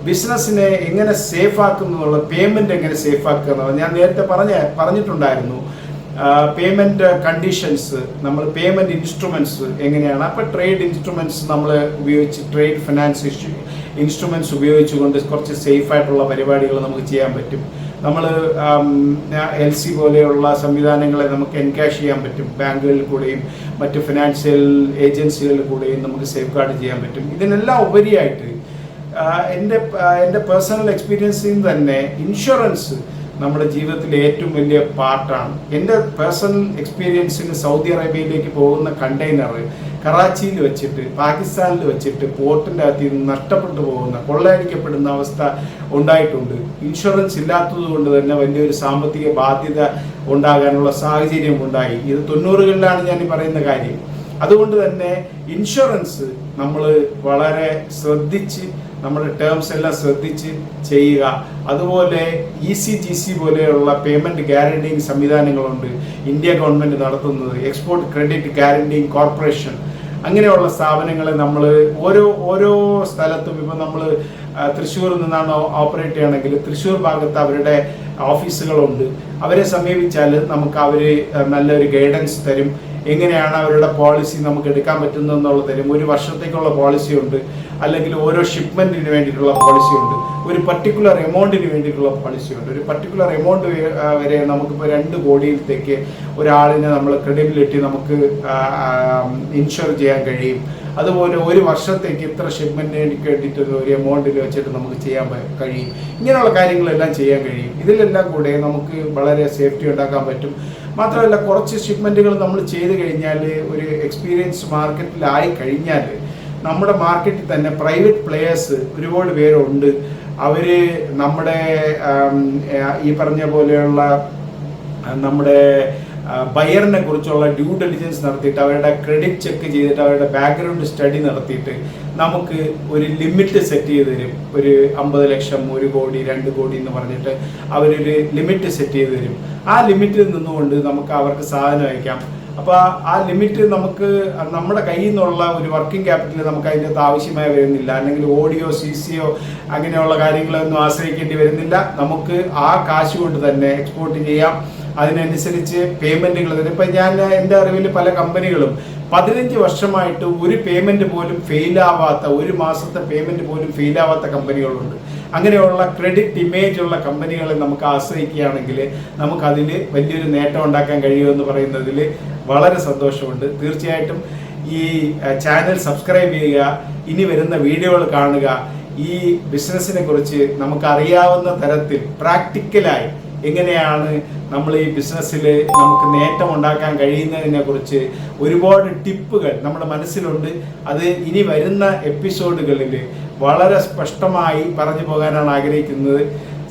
ബിസിനസ്സിനെ എങ്ങനെ സേഫ് ആക്കുന്നുള്ള, പേയ്മെൻറ്റ് എങ്ങനെ സേഫ് ആക്കുക എന്നുള്ളത് ഞാൻ നേരത്തെ പറഞ്ഞിട്ടുണ്ടായിരുന്നു. പേയ്മെൻറ്റ് കണ്ടീഷൻസ്, നമ്മൾ പേയ്മെൻറ്റ് ഇൻസ്ട്രുമെൻറ്റ്സ് എങ്ങനെയാണ്. അപ്പോൾ ട്രേഡ് ഇൻസ്ട്രുമെൻറ്റ്സ് നമ്മൾ ഉപയോഗിച്ച്, ട്രേഡ് ഫിനാൻസ് ഇൻസ്ട്രുമെൻറ്റ്സ് ഉപയോഗിച്ചുകൊണ്ട് കുറച്ച് സേഫായിട്ടുള്ള പരിപാടികൾ നമുക്ക് ചെയ്യാൻ പറ്റും. നമ്മൾ LC പോലെയുള്ള സംവിധാനങ്ങളെ നമുക്ക് എൻകാഷ് ചെയ്യാൻ പറ്റും. ബാങ്കുകളിൽ കൂടെയും മറ്റ് ഫിനാൻഷ്യൽ ഏജൻസികളിൽ കൂടെയും നമുക്ക് സേഫ് ഗാർഡ് ചെയ്യാൻ പറ്റും. ഇതിനെല്ലാം ഉപരിയായിട്ട് എൻ്റെ പേഴ്സണൽ എക്സ്പീരിയൻസിൽ നിന്ന് തന്നെ ഇൻഷുറൻസ് നമ്മുടെ ജീവിതത്തിലെ ഏറ്റവും വലിയ പാർട്ടാണ്. എൻ്റെ പേഴ്സണൽ എക്സ്പീരിയൻസിന് സൗദി അറേബ്യയിലേക്ക് പോകുന്ന കണ്ടെയ്നർ കറാച്ചിയിൽ വെച്ചിട്ട്, പാകിസ്ഥാനിൽ വെച്ചിട്ട് പോർട്ടിൻ്റെ അകത്ത് നിന്ന് നഷ്ടപ്പെട്ടു പോകുന്ന, കൊള്ളയടിക്കപ്പെടുന്ന അവസ്ഥ ഉണ്ടായിട്ടുണ്ട്. ഇൻഷുറൻസ് ഇല്ലാത്തത് കൊണ്ട് തന്നെ വലിയൊരു സാമ്പത്തിക ബാധ്യത ഉണ്ടാകാനുള്ള സാഹചര്യം ഉണ്ടായി. ഇത് 90കളിലാണ് ഞാൻ ഈ പറയുന്ന കാര്യം. അതുകൊണ്ട് തന്നെ ഇൻഷുറൻസ് നമ്മൾ വളരെ ശ്രദ്ധിച്ച് നമ്മുടെ ടേംസ് എല്ലാം ശ്രദ്ധിച്ച് ചെയ്യുക. അതുപോലെ ECGC പോലെയുള്ള പേയ്മെൻറ്റ് ഗ്യാരണ്ടിങ് സംവിധാനങ്ങളുണ്ട് ഇന്ത്യ ഗവൺമെൻറ് നടത്തുന്നത്. എക്സ്പോർട്ട് ക്രെഡിറ്റ് ഗ്യാരണ്ടിങ് കോർപ്പറേഷൻ അങ്ങനെയുള്ള സ്ഥാപനങ്ങളെ നമ്മൾ ഓരോ സ്ഥലത്തും ഇപ്പം നമ്മൾ തൃശ്ശൂരിൽ നിന്നാണ് ഓപ്പറേറ്റ് ചെയ്യണമെങ്കിൽ തൃശ്ശൂർ ഭാഗത്ത് അവരുടെ ഓഫീസുകളുണ്ട്. അവരെ സമീപിച്ചാൽ നമുക്ക് അവർ നല്ലൊരു ഗൈഡൻസ് തരും. എങ്ങനെയാണ് അവരുടെ പോളിസി നമുക്ക് എടുക്കാൻ പറ്റുന്നതെന്നുള്ളത് തരും. ഒരു വർഷത്തേക്കുള്ള പോളിസി ഉണ്ട്, അല്ലെങ്കിൽ ഓരോ ഷിപ്മെൻറ്റിന് വേണ്ടിയിട്ടുള്ള പോളിസി ഉണ്ട്, ഒരു പർട്ടിക്കുലർ എമൗണ്ടിന് വേണ്ടിയിട്ടുള്ള പോളിസി ഉണ്ട്. ഒരു പർട്ടിക്കുലർ എമൗണ്ട് വരെ നമുക്കിപ്പോൾ 2 കോടിയിലത്തേക്ക് ഒരാളിനെ നമ്മൾ ക്രെഡിബിലിറ്റി നമുക്ക് ഇൻഷുർ ചെയ്യാൻ കഴിയും. അതുപോലെ ഒരു വർഷത്തേക്ക് ഇത്ര ഷിപ്മെൻറ്റിന് വേണ്ടിയിട്ട് ഒരു എമൗണ്ടിൽ വെച്ചിട്ട് നമുക്ക് ചെയ്യാൻ കഴിയും. ഇങ്ങനെയുള്ള കാര്യങ്ങളെല്ലാം ചെയ്യാൻ കഴിയും. ഇതിലെല്ലാം കൂടെ നമുക്ക് വളരെ സേഫ്റ്റി ഉണ്ടാക്കാൻ പറ്റും. മാത്രമല്ല കുറച്ച് ഷിപ്മെൻറ്റുകൾ നമ്മൾ ചെയ്ത് കഴിഞ്ഞാൽ ഒരു എക്സ്പീരിയൻസ് മാർക്കറ്റിലായി കഴിഞ്ഞാൽ നമ്മുടെ മാർക്കറ്റിൽ തന്നെ പ്രൈവറ്റ് പ്ലെയേഴ്സ് ഒരുപാട് പേരുണ്ട്. അവർ നമ്മുടെ ഈ പറഞ്ഞ പോലെയുള്ള നമ്മുടെ ബയറിനെ കുറിച്ചുള്ള ഡ്യൂ ഡെലിജൻസ് നടത്തിയിട്ട് അവരുടെ ക്രെഡിറ്റ് ചെക്ക് ചെയ്തിട്ട് അവരുടെ ബാക്ക്ഗ്രൗണ്ട് സ്റ്റഡി നടത്തിയിട്ട് നമുക്ക് ഒരു ലിമിറ്റ് സെറ്റ് ചെയ്ത് തരും. ഒരു 50 ലക്ഷം, 1 കോടി, 2 കോടി എന്ന് പറഞ്ഞിട്ട് അവരൊരു ലിമിറ്റ് സെറ്റ് ചെയ്ത് തരും. ആ ലിമിറ്റിൽ നിന്നുകൊണ്ട് നമുക്ക് അവർക്ക് സാധനം അയക്കാം. അപ്പോൾ ആ ലിമിറ്റ് നമുക്ക് നമ്മുടെ കയ്യിൽ നിന്നുള്ള ഒരു വർക്കിംഗ് ക്യാപിറ്റൽ നമുക്ക് അതിൻ്റെ അകത്ത് ആവശ്യമായി വരുന്നില്ല. അല്ലെങ്കിൽ ഓഡിയോ CCO അങ്ങനെയുള്ള കാര്യങ്ങളൊന്നും ആശ്രയിക്കേണ്ടി വരുന്നില്ല. നമുക്ക് ആ കാശ് കൊണ്ട് തന്നെ എക്സ്പോർട്ട് ചെയ്യാം. അതിനനുസരിച്ച് പേയ്മെൻറ്റുകൾ തരും. ഇപ്പം ഞാൻ എൻ്റെ അറിവിൽ പല കമ്പനികളും 15 വർഷമായിട്ട് ഒരു പേയ്മെൻറ്റ് പോലും ഫെയിലാവാത്ത, ഒരു മാസത്തെ പേയ്മെൻറ്റ് പോലും ഫെയിലാവാത്ത കമ്പനികളുണ്ട്. അങ്ങനെയുള്ള ക്രെഡിറ്റ് ഇമേജ് ഉള്ള കമ്പനികളെ നമുക്ക് ആശ്രയിക്കുകയാണെങ്കിൽ നമുക്കതിൽ വലിയൊരു നേട്ടം ഉണ്ടാക്കാൻ കഴിയുമെന്ന് പറയുന്നതിൽ വളരെ സന്തോഷമുണ്ട്. തീർച്ചയായിട്ടും ഈ ചാനൽ സബ്സ്ക്രൈബ് ചെയ്യുക, ഇനി വരുന്ന വീഡിയോകൾ കാണുക. ഈ ബിസിനസ്സിനെ കുറിച്ച് നമുക്കറിയാവുന്ന തരത്തിൽ പ്രാക്ടിക്കലായി എങ്ങനെയാണ് നമ്മൾ ഈ ബിസിനസ്സിൽ നമുക്ക് നേട്ടം ഉണ്ടാക്കാൻ കഴിയുന്നതിനെ കുറിച്ച് ഒരുപാട് ടിപ്പുകൾ നമ്മുടെ മനസ്സിലുണ്ട്. അത് ഇനി വരുന്ന എപ്പിസോഡുകളിൽ വളരെ സ്പഷ്ടമായി പറഞ്ഞു പോകാനാണ് ആഗ്രഹിക്കുന്നത്.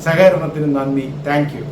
സഹകരണത്തിന് നന്ദി. Thank you.